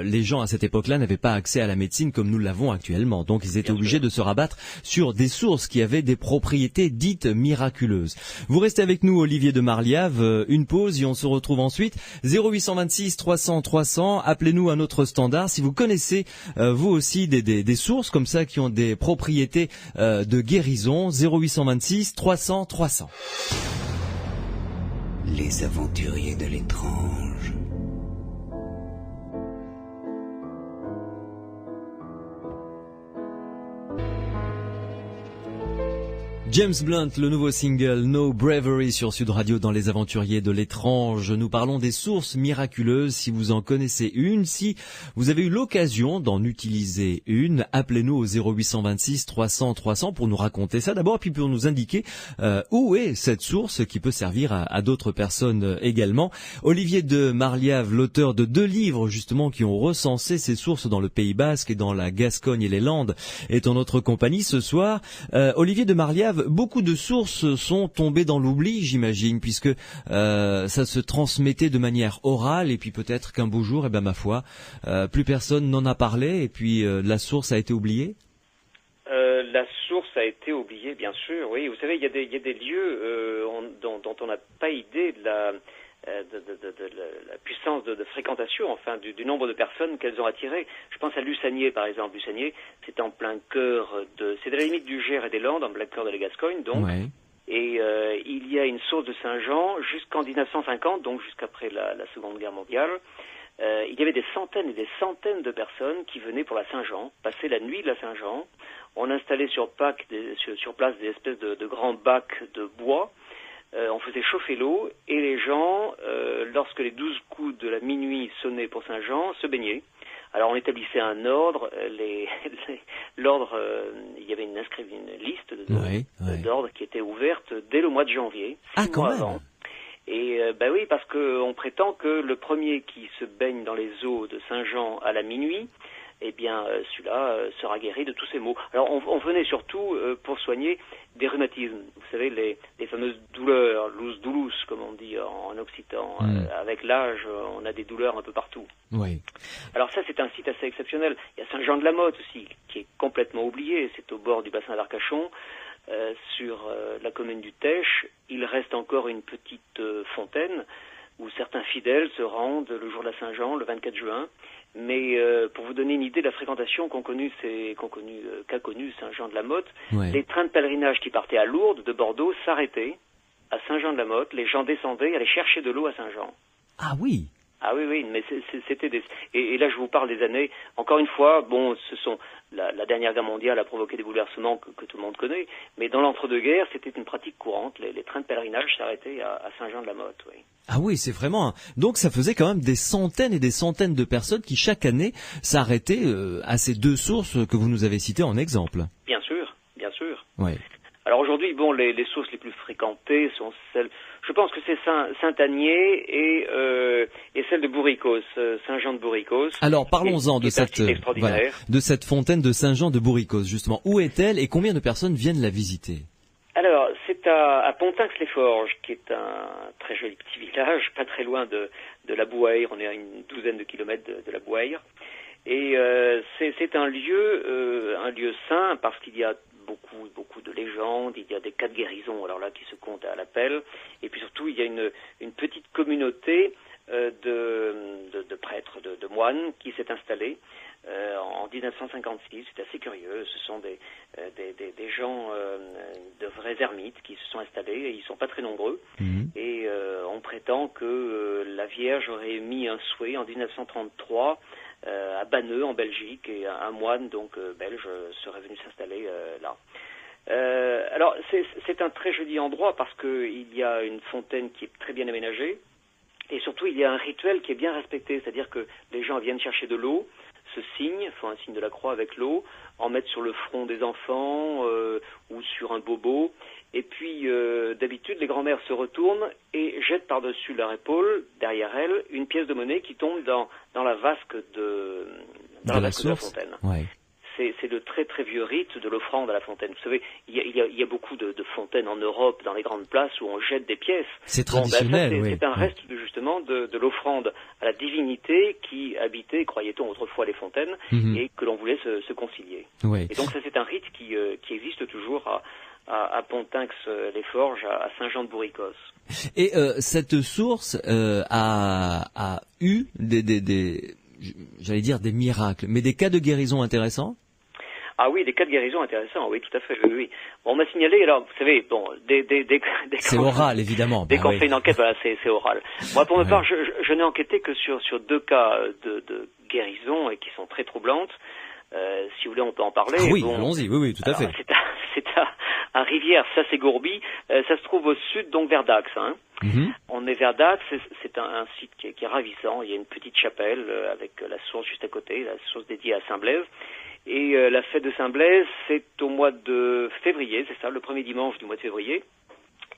Speaker 1: les gens à cette époque-là n'avaient pas accès à la médecine comme nous l'avons actuellement. Donc ils étaient obligés de se rabattre sur des sources qui avaient des propriétés dites miraculeuses. Vous restez avec nous, Olivier de Marliave, une pause et on se retrouve ensuite. 0826 300 300, appelez-nous à notre standard si vous connaissez vous aussi des sources comme ça qui ont des propriétés de guérison. 0826 300 300.
Speaker 4: Les aventuriers de l'étrange.
Speaker 1: James Blunt, le nouveau single No Bravery sur Sud Radio dans Les Aventuriers de l'étrange. Nous parlons des sources miraculeuses. Si vous en connaissez une, si vous avez eu l'occasion d'en utiliser une, appelez-nous au 0826 300 300 pour nous raconter ça d'abord, puis pour nous indiquer où est cette source qui peut servir à d'autres personnes également. Olivier de Marliave, l'auteur de 2 livres justement qui ont recensé ces sources dans le Pays Basque et dans la Gascogne et les Landes, est en notre compagnie ce soir. Olivier de Marliave, beaucoup de sources sont tombées dans l'oubli, j'imagine, puisque ça se transmettait de manière orale et puis peut-être qu'un beau jour, ma foi, plus personne n'en a parlé et puis la source a été oubliée.
Speaker 2: La source a été oubliée, bien sûr, oui. Vous savez, il y a des lieux dont on n'a pas idée de la puissance de fréquentation, enfin du nombre de personnes qu'elles ont attirées. Je pense à Lussagné, par exemple. Lussagné, c'est en plein cœur c'est à la limite du Gers et des Landes, en plein cœur de la Gascogne, donc. Ouais. Et il y a une source de Saint-Jean jusqu'en 1950, donc jusqu'après la Seconde Guerre mondiale. Il y avait des centaines et des centaines de personnes qui venaient pour la Saint-Jean, passer la nuit de la Saint-Jean. On installait sur place des espèces de grands bacs de bois. On faisait chauffer l'eau et les gens, lorsque les 12 coups de la minuit sonnaient pour Saint-Jean, se baignaient. Alors on établissait un ordre, l'ordre, il y avait une liste d'ordres qui était ouverte dès le mois de janvier, 6 mois avant. Et oui, parce qu'on prétend que le premier qui se baigne dans les eaux de Saint-Jean à la minuit, eh bien, celui-là sera guéri de tous ces maux. Alors, on venait surtout pour soigner des rhumatismes. Vous savez, les fameuses douleurs, loose-doulouse, comme on dit en occitan. Avec l'âge, on a des douleurs un peu partout. Oui. Alors ça, c'est un site assez exceptionnel. Il y a Saint-Jean-de-la-Motte aussi, qui est complètement oublié. C'est au bord du bassin d'Arcachon. Sur la commune du Têche, il reste encore une petite fontaine où certains fidèles se rendent le jour de la Saint-Jean, le 24 juin. Mais pour vous donner une idée de la fréquentation qu'a connu Saint-Jean-de-la-Motte, les trains de pèlerinage qui partaient à Lourdes de Bordeaux s'arrêtaient à Saint-Jean-de-la-Motte. Les gens descendaient, allaient chercher de l'eau à Saint-Jean.
Speaker 1: Ah oui.
Speaker 2: Ah oui, mais c'était et là je vous parle des années. Encore une fois, bon, ce sont la dernière guerre mondiale a provoqué des bouleversements que tout le monde connaît, mais dans l'entre-deux-guerres, c'était une pratique courante. Les trains de pèlerinage s'arrêtaient à Saint-Jean-de-la-Motte, oui.
Speaker 1: Ah oui, c'est vraiment. Donc ça faisait quand même des centaines et des centaines de personnes qui chaque année s'arrêtaient à ces deux sources que vous nous avez citées en exemple.
Speaker 2: Bien sûr.
Speaker 1: Oui.
Speaker 2: Alors aujourd'hui, bon, les sources les plus fréquentées sont celles. Je pense que c'est Saint-Agnier et celle de Bourricos, Saint-Jean de Bourricos.
Speaker 1: Alors parlons-en de cette fontaine de Saint-Jean de Bourricos, justement. Où est-elle et combien de personnes viennent la visiter?
Speaker 2: Alors, c'est à Pontinx-les-Forges, qui est un très joli petit village, pas très loin de la Bouaire. On est à une douzaine de kilomètres de la Bouaire. Et c'est un lieu saint parce qu'il y a beaucoup de légendes, il y a des cas de guérison, alors là, qui se comptent à l'appel, et puis surtout, il y a une petite communauté de prêtres, de moines qui s'est installée en 1956. C'est assez curieux, ce sont des gens, de vrais ermites qui se sont installés, et ils sont pas très nombreux, et on prétend que la Vierge aurait émis un souhait en 1933 à Banneux, en Belgique, et un moine donc belge serait venu s'installer là. Alors c'est un très joli endroit parce que il y a une fontaine qui est très bien aménagée, et surtout il y a un rituel qui est bien respecté, c'est-à-dire que les gens viennent chercher de l'eau, se signent, font un signe de la croix avec l'eau, en mettent sur le front des enfants ou sur un bobo. Et puis, d'habitude, les grands-mères se retournent et jettent par-dessus leur épaule, derrière elles, une pièce de monnaie qui tombe dans la vasque de la fontaine. Ouais. C'est le très très vieux rite de l'offrande à la fontaine. Vous savez, il y a beaucoup de fontaines en Europe, dans les grandes places, où on jette des pièces.
Speaker 1: C'est traditionnel, oui.
Speaker 2: C'est un reste justement de l'offrande à la divinité qui habitait, croyait-on autrefois, les fontaines, et que l'on voulait se concilier. Oui. Et donc ça, c'est un rite qui existe toujours à Pontinx-les-Forges, à Saint-Jean de Bourricos.
Speaker 1: Et cette source a eu j'allais dire des miracles, mais des cas de guérison intéressants?
Speaker 2: Ah oui, des cas de guérison intéressants, oui, tout à fait, oui. Bon, on m'a signalé, alors, vous savez, bon,
Speaker 1: c'est oral, évidemment.
Speaker 2: Dès qu'on fait une enquête, voilà, c'est oral. Moi, pour ma part, je n'ai enquêté que sur 2 cas de guérison et qui sont très troublantes. Si vous voulez, on peut en parler.
Speaker 1: Ah oui, bon, allons-y, oui, tout à fait.
Speaker 2: C'est à Rivière, ça c'est Gourbi, ça se trouve au sud, donc vers Dax, hein. On est vers Dax, c'est un site qui est ravissant. Il y a une petite chapelle avec la source juste à côté, la source dédiée à Saint-Blaise. Et la fête de Saint-Blaise, c'est au mois de février, c'est ça, le premier dimanche du mois de février.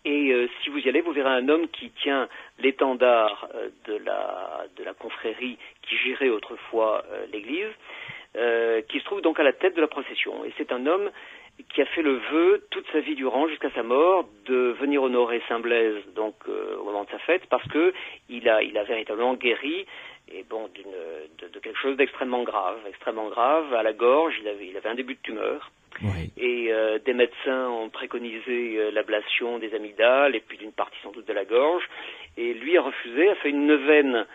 Speaker 2: Et si vous y allez, vous verrez un homme qui tient l'étendard de la confrérie qui gérait autrefois l'église, qui se trouve donc à la tête de la procession. Et c'est un homme qui a fait le vœu toute sa vie durant, jusqu'à sa mort, de venir honorer Saint-Blaise donc au moment de sa fête, parce que il a véritablement guéri, et bon, de quelque chose d'extrêmement grave à la gorge. Il avait un début de tumeur. Oui. Et des médecins ont préconisé l'ablation des amygdales et puis d'une partie sans doute de la gorge. Et lui a refusé, a fait une neuvaine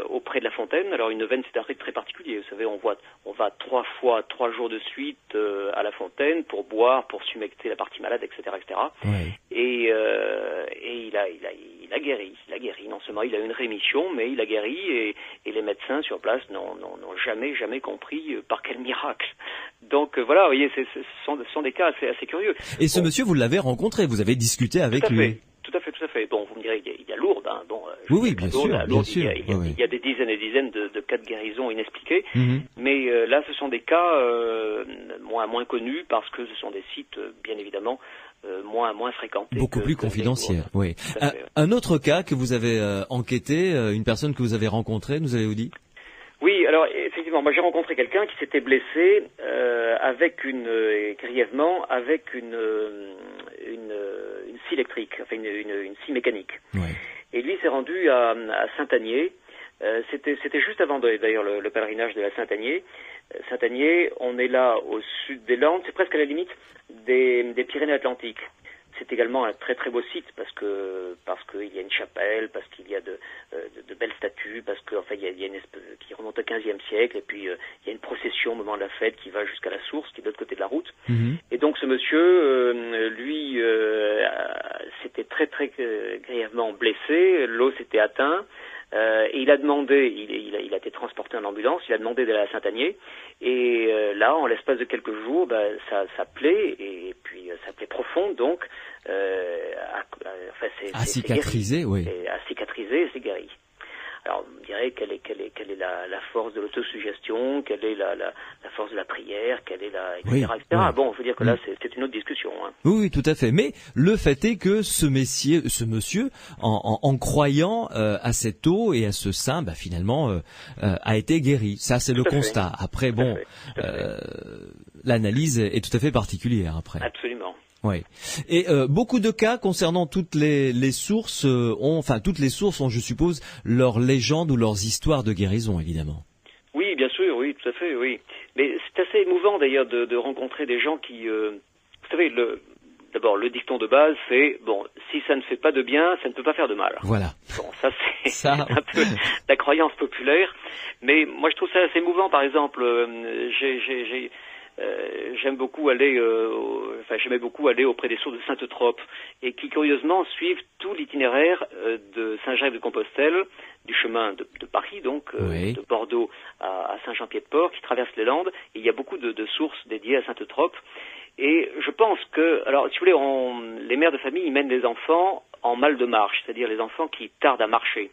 Speaker 2: auprès de la fontaine. Alors une neuvaine, c'est un rite très particulier. Vous savez, on va 3 jours de suite à la fontaine pour boire, pour s'humecter la partie malade, etc., etc.
Speaker 1: Ouais.
Speaker 2: Et il a guéri. Non seulement il a eu une rémission, mais il a guéri. Et les médecins sur place n'ont jamais compris par quel miracle. Donc voilà, vous voyez, ce sont des cas assez curieux.
Speaker 1: Et ce monsieur, vous l'avez rencontré, vous avez discuté avec lui.
Speaker 2: Tout à fait. Bon, vous me direz, il y a Lourdes, hein. Bon,
Speaker 1: oui, bien sûr.
Speaker 2: Il y a des dizaines et dizaines de cas de guérison inexpliqués, mais là, ce sont des cas moins connus parce que ce sont des sites, bien évidemment, moins fréquentés.
Speaker 1: Beaucoup plus confidentiels, oui. Un autre cas que vous avez enquêté, une personne que vous avez rencontrée, nous avez-vous dit?
Speaker 2: Oui, alors effectivement, moi j'ai rencontré quelqu'un qui s'était blessé grièvement avec une scie électrique, enfin une scie mécanique. Ouais. Et lui s'est rendu à Saint-Agné. C'était juste avant d'ailleurs le pèlerinage de la Saint-Agné. Saint-Agné, on est là au sud des Landes, c'est presque à la limite des Pyrénées-Atlantiques. C'est également un très très beau site parce qu'il y a une chapelle, parce qu'il y a de belles statues, parce qu'il y a une espèce qui remonte au XVe siècle, et puis il y a une procession au moment de la fête qui va jusqu'à la source, qui est de l'autre côté de la route. Et donc ce monsieur, lui, s'était très très grièvement blessé, l'os s'était atteint. Et il a demandé, il a été transporté en ambulance, il a demandé d'aller à Saint-Agné, et là, en l'espace de quelques jours, ça plaît, et puis ça plaît profonde, donc,
Speaker 1: à cicatriser, oui.
Speaker 2: À cicatriser, et c'est guéri. Alors, on me dirait quelle est la force de l'autosuggestion, quelle est la force de la prière, quelle est etc. Oui. Bon, il faut dire que là, c'est une autre discussion. Hein.
Speaker 1: Oui, tout à fait. Mais le fait est que ce monsieur, en croyant à cette eau et à ce saint, finalement, a été guéri. Ça, c'est le constat. Après, bon, l'analyse est tout à fait particulière. Après.
Speaker 2: Absolument.
Speaker 1: Oui. Et beaucoup de cas concernant toutes les sources toutes les sources ont, je suppose, leurs légendes ou leurs histoires de guérison, évidemment.
Speaker 2: Oui, bien sûr, oui, tout à fait, oui. Mais c'est assez émouvant d'ailleurs de rencontrer des gens qui, vous savez, d'abord le dicton de base, c'est si ça ne fait pas de bien, ça ne peut pas faire de mal.
Speaker 1: Voilà.
Speaker 2: Bon, ça c'est un peu la croyance populaire, mais moi je trouve ça assez émouvant. Par exemple, j'aimais beaucoup aller auprès des sources de Sainte-Trope et qui curieusement suivent tout l'itinéraire de Saint-Jacques-de-Compostelle, du chemin de Paris donc, de Bordeaux à Saint-Jean-Pied-de-Port, qui traverse les Landes. Et il y a beaucoup de sources dédiées à Sainte-Trope. Et je pense que, alors si vous voulez, les mères de famille ils mènent les enfants en mal de marche, c'est-à-dire les enfants qui tardent à marcher.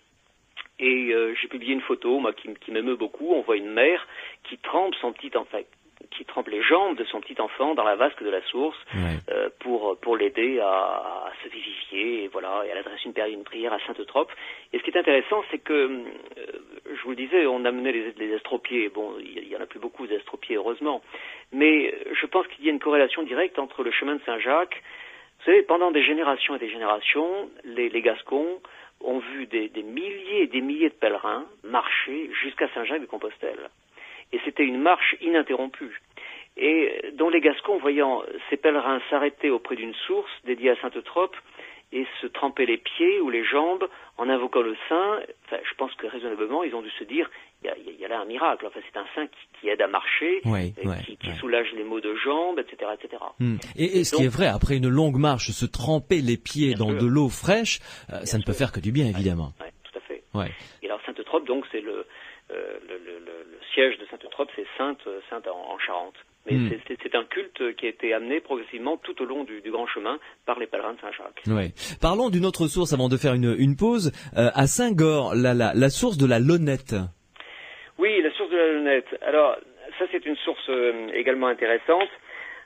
Speaker 2: Et j'ai publié une photo qui m'émeut beaucoup. On voit une mère qui trempe qui trempe les jambes de son petit enfant dans la vasque de la source pour l'aider à se vivifier, et voilà, et elle adresse une prière à Sainte-Trope. Et ce qui est intéressant, c'est que, je vous le disais, on amenait les estropiés. Bon, il y en a plus beaucoup des estropiés, heureusement, mais je pense qu'il y a une corrélation directe entre le chemin de Saint-Jacques. Vous savez, pendant des générations et des générations, les Gascons ont vu des milliers et des milliers de pèlerins marcher jusqu'à Saint-Jacques-de-Compostelle. Et c'était une marche ininterrompue. Et dont les Gascons, voyant ces pèlerins s'arrêter auprès d'une source dédiée à Sainte-Trope et se tremper les pieds ou les jambes en invoquant le saint, je pense que raisonnablement, ils ont dû se dire, il y a là un miracle. Enfin, c'est un saint qui aide à marcher, qui soulage les maux de jambes, etc., etc.
Speaker 1: Et ce qui est vrai, après une longue marche, se tremper les pieds dans de l'eau fraîche, ça ne peut faire que du bien, évidemment.
Speaker 2: Oui, tout à fait. Ouais. Et alors Sainte-Trope, donc, c'est le siège de Sainte-Trope, c'est Sainte en Charente. Mais c'est un culte qui a été amené progressivement tout au long du grand chemin par les pèlerins de Saint-Jacques.
Speaker 1: Ouais. Parlons d'une autre source avant de faire une pause. À Saint-Gor, la source de la Lonnette.
Speaker 2: Oui, la source de la Lonnette. Alors, ça c'est une source également intéressante.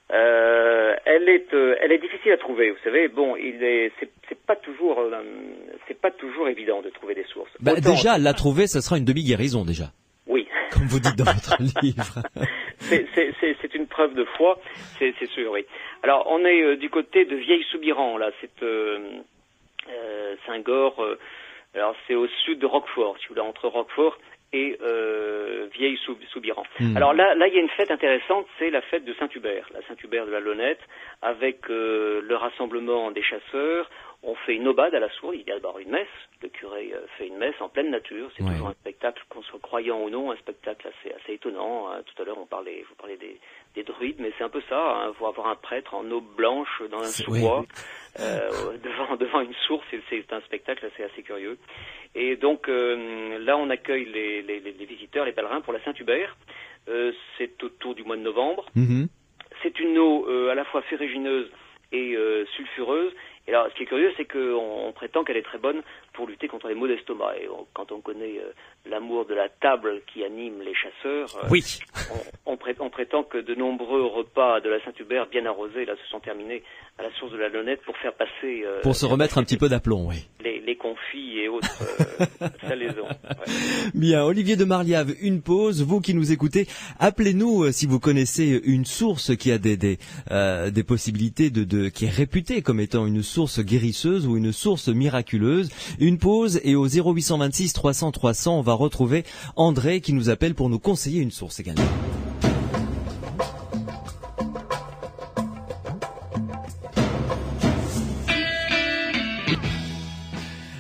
Speaker 2: Elle est difficile à trouver, vous savez. Bon, c'est pas toujours évident de trouver des sources.
Speaker 1: Déjà, la trouver, ça sera une demi-guérison déjà.
Speaker 2: Oui.
Speaker 1: Comme vous dites dans votre livre.
Speaker 2: C'est une preuve de foi, c'est sûr, oui. Alors, on est du côté de Vieille-Soubiran, là. C'est Saint-Gor. Alors, c'est au sud de Roquefort, si vous voulez, entre Roquefort et Vieille-Soubiran. Alors là, il y a une fête intéressante, c'est la fête de Saint-Hubert, la Saint-Hubert de la Lonnette, avec le rassemblement des chasseurs. on fait une aubade à la sourde, il y a d'abord une messe, le curé fait une messe en pleine nature, c'est toujours un spectacle, qu'on soit croyant ou non, un spectacle assez étonnant. Hein. Tout à l'heure, vous parlez des druides, mais c'est un peu ça, hein. Faut avoir un prêtre en aube blanche dans un sous-bois, devant une source, c'est un spectacle assez curieux. Et donc là, on accueille les visiteurs, les pèlerins pour la Saint-Hubert, c'est autour du mois de novembre. C'est une eau à la fois ferrugineuse et sulfureuse. Et alors, ce qui est curieux, c'est qu'on prétend qu'elle est très bonne pour lutter contre les maux d'estomac. Et quand on connaît l'amour de la table qui anime les chasseurs, on prétend que de nombreux repas de la Saint-Hubert bien arrosés là se sont terminés à la source de la Lonnette pour faire passer...
Speaker 1: pour se remettre un petit peu d'aplomb, oui.
Speaker 2: Les confits et autres salaisons. Ouais.
Speaker 1: Bien, Olivier de Marliave, une pause. Vous qui nous écoutez, appelez-nous si vous connaissez une source qui a des possibilités qui est réputée comme étant une source guérisseuse ou une source miraculeuse. Une pause et au 0826 300 300, on va retrouver André qui nous appelle pour nous conseiller une source également.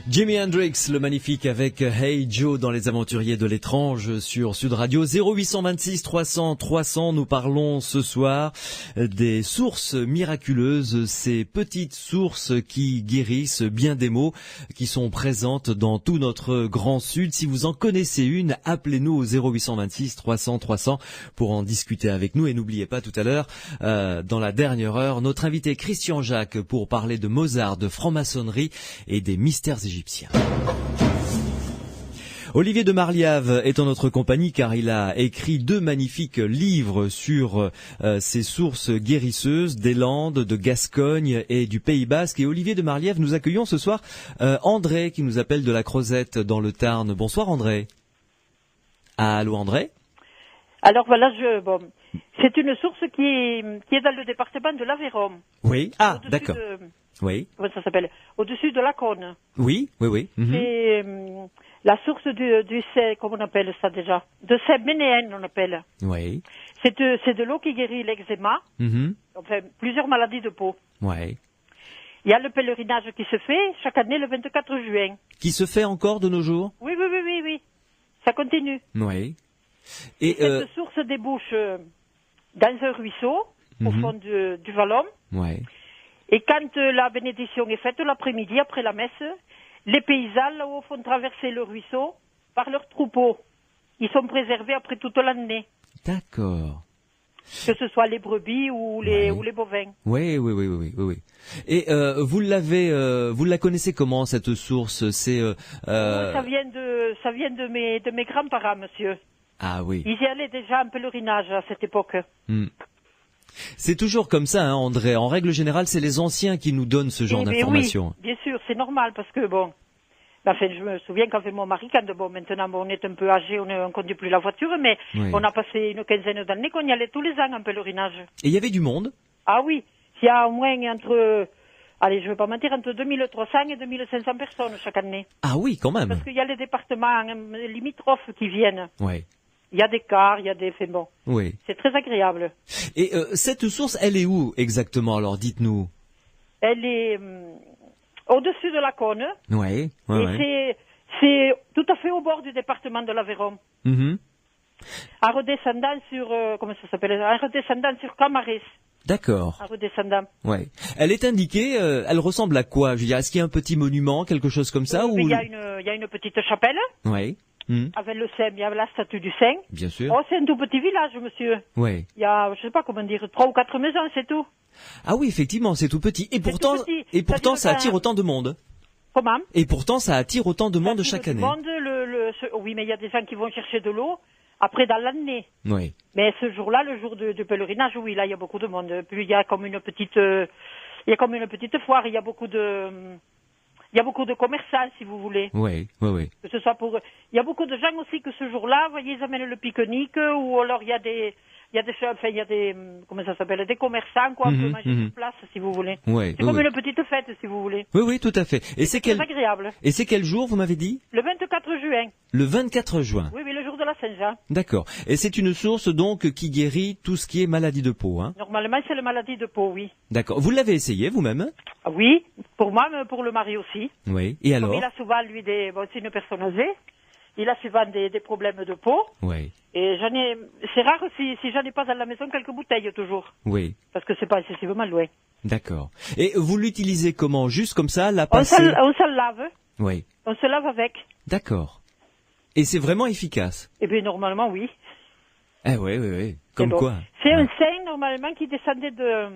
Speaker 1: Jimi Hendrix, le magnifique, avec Hey Joe dans Les Aventuriers de l'étrange sur Sud Radio. 0826 300 300, nous parlons ce soir des sources miraculeuses, ces petites sources qui guérissent bien des maux, qui sont présentes dans tout notre grand Sud. Si vous en connaissez une, appelez-nous au 0826 300 300 pour en discuter avec nous. Et n'oubliez pas tout à l'heure, dans la dernière heure, notre invité Christian Jacques pour parler de Mozart, de franc-maçonnerie et des mystères égyptiens. Olivier de Marliave est en notre compagnie car il a écrit 2 magnifiques livres sur ces sources guérisseuses des Landes, de Gascogne et du Pays Basque. Et Olivier de Marliave, nous accueillons ce soir André qui nous appelle de la Crozette dans le Tarn. Bonsoir André. Allô André.
Speaker 5: Alors voilà, c'est une source qui est dans le département de l'Aveyron.
Speaker 1: Oui. Ah, d'accord. Oui.
Speaker 5: Comment ça s'appelle? Au-dessus de la Cône.
Speaker 1: Oui.
Speaker 5: C'est la source du comment on appelle ça déjà? De Séménéenne, on appelle.
Speaker 1: Oui.
Speaker 5: C'est de l'eau qui guérit l'eczéma. Enfin, plusieurs maladies de peau.
Speaker 1: Oui.
Speaker 5: Il y a le pèlerinage qui se fait chaque année le 24 juin.
Speaker 1: Qui se fait encore de nos jours?
Speaker 5: Oui. Ça continue.
Speaker 1: Oui.
Speaker 5: Et cette source débouche dans un ruisseau, au fond du Vallon.
Speaker 1: Oui.
Speaker 5: Et quand la bénédiction est faite l'après-midi, après la messe, les paysans là-haut font traverser le ruisseau par leurs troupeaux. Ils sont préservés après toute l'année.
Speaker 1: D'accord.
Speaker 5: Que ce soit les brebis ou les bovins.
Speaker 1: Oui. Et vous la connaissez comment cette source?
Speaker 5: Ça vient de mes grands-parents, monsieur.
Speaker 1: Ah oui.
Speaker 5: Ils y allaient déjà en pèlerinage à cette époque.
Speaker 1: C'est toujours comme ça, hein, André. En règle générale, c'est les anciens qui nous donnent ce genre d'informations.
Speaker 5: Oui, bien sûr, c'est normal parce que je me souviens qu'avec mon mari, maintenant on est un peu âgé, on ne conduit plus la voiture, mais on a passé une quinzaine d'années qu'on y allait tous les ans en pèlerinage.
Speaker 1: Et il y avait du monde?
Speaker 5: Ah oui, il y a au moins entre 2300 et 2500 personnes chaque année.
Speaker 1: Ah oui, quand même.
Speaker 5: Parce qu'il y a les départements limitrophes qui viennent.
Speaker 1: Oui.
Speaker 5: Il y a des cars, il y a des... Bon,
Speaker 1: oui.
Speaker 5: C'est très agréable.
Speaker 1: Et cette source, elle est où exactement? Alors, dites-nous.
Speaker 5: Elle est au-dessus de la Cône.
Speaker 1: Oui.
Speaker 5: C'est tout à fait au bord du département de l'Aveyron. En redescendant sur... comment ça s'appelle? En redescendant sur Camarès.
Speaker 1: D'accord.
Speaker 5: En redescendant.
Speaker 1: Ouais. Elle est indiquée, elle ressemble à quoi? Je veux dire, est-ce qu'il y a un petit monument, quelque chose comme ça?
Speaker 5: Il y a une petite chapelle.
Speaker 1: Oui.
Speaker 5: Avec le saint, il y a la statue du saint.
Speaker 1: Bien sûr.
Speaker 5: Oh, c'est un tout petit village, monsieur.
Speaker 1: Oui.
Speaker 5: Il y a, je sais pas comment dire, 3 ou 4 maisons, c'est tout.
Speaker 1: Ah oui, effectivement, c'est tout petit. Et pourtant, ça attire autant de monde.
Speaker 5: Comment?
Speaker 1: Et pourtant, ça attire autant de monde chaque année.
Speaker 5: Oui, mais il y a des gens qui vont chercher de l'eau après dans l'année.
Speaker 1: Oui.
Speaker 5: Mais ce jour-là, le jour de pèlerinage, oui, là, il y a beaucoup de monde. Puis il y a comme une petite foire, il y a beaucoup de commerçants, si vous voulez.
Speaker 1: Oui.
Speaker 5: Que ce soit il y a beaucoup de gens aussi que ce jour-là, vous voyez, ils amènent le pique-nique, ou alors il y a des il y a des, enfin, il y a des, comment ça s'appelle, des commerçants, quoi, on peut manger sur place, si vous voulez.
Speaker 1: Ouais,
Speaker 5: c'est comme une petite fête, si vous voulez.
Speaker 1: Oui, oui, tout à fait. Et c'est
Speaker 5: très agréable.
Speaker 1: Et c'est quel jour, vous m'avez dit?
Speaker 5: Le 24 juin.
Speaker 1: Le 24 juin.
Speaker 5: Oui, le jour de la Saint-Jean.
Speaker 1: D'accord. Et c'est une source, donc, qui guérit tout ce qui est maladie de peau, hein?
Speaker 5: Normalement, c'est la maladie de peau, oui.
Speaker 1: D'accord. Vous l'avez essayé, vous-même?
Speaker 5: Oui. Pour moi, mais pour le mari aussi.
Speaker 1: Oui. Et alors?
Speaker 5: Comme il a souvent, lui, c'est une personne âgée. Il a souvent des problèmes de peau.
Speaker 1: Oui.
Speaker 5: Et c'est rare si j'en ai pas à la maison quelques bouteilles toujours.
Speaker 1: Oui.
Speaker 5: Parce que c'est pas excessivement loin.
Speaker 1: D'accord. Et vous l'utilisez comment? Juste comme ça, la passer?
Speaker 5: On se lave.
Speaker 1: Oui.
Speaker 5: On se lave avec.
Speaker 1: D'accord. Et c'est vraiment efficace?
Speaker 5: Eh bien, normalement, oui.
Speaker 1: Eh oui. Comme
Speaker 5: bon.
Speaker 1: quoi?
Speaker 5: C'est un saint, normalement, qui descendait de...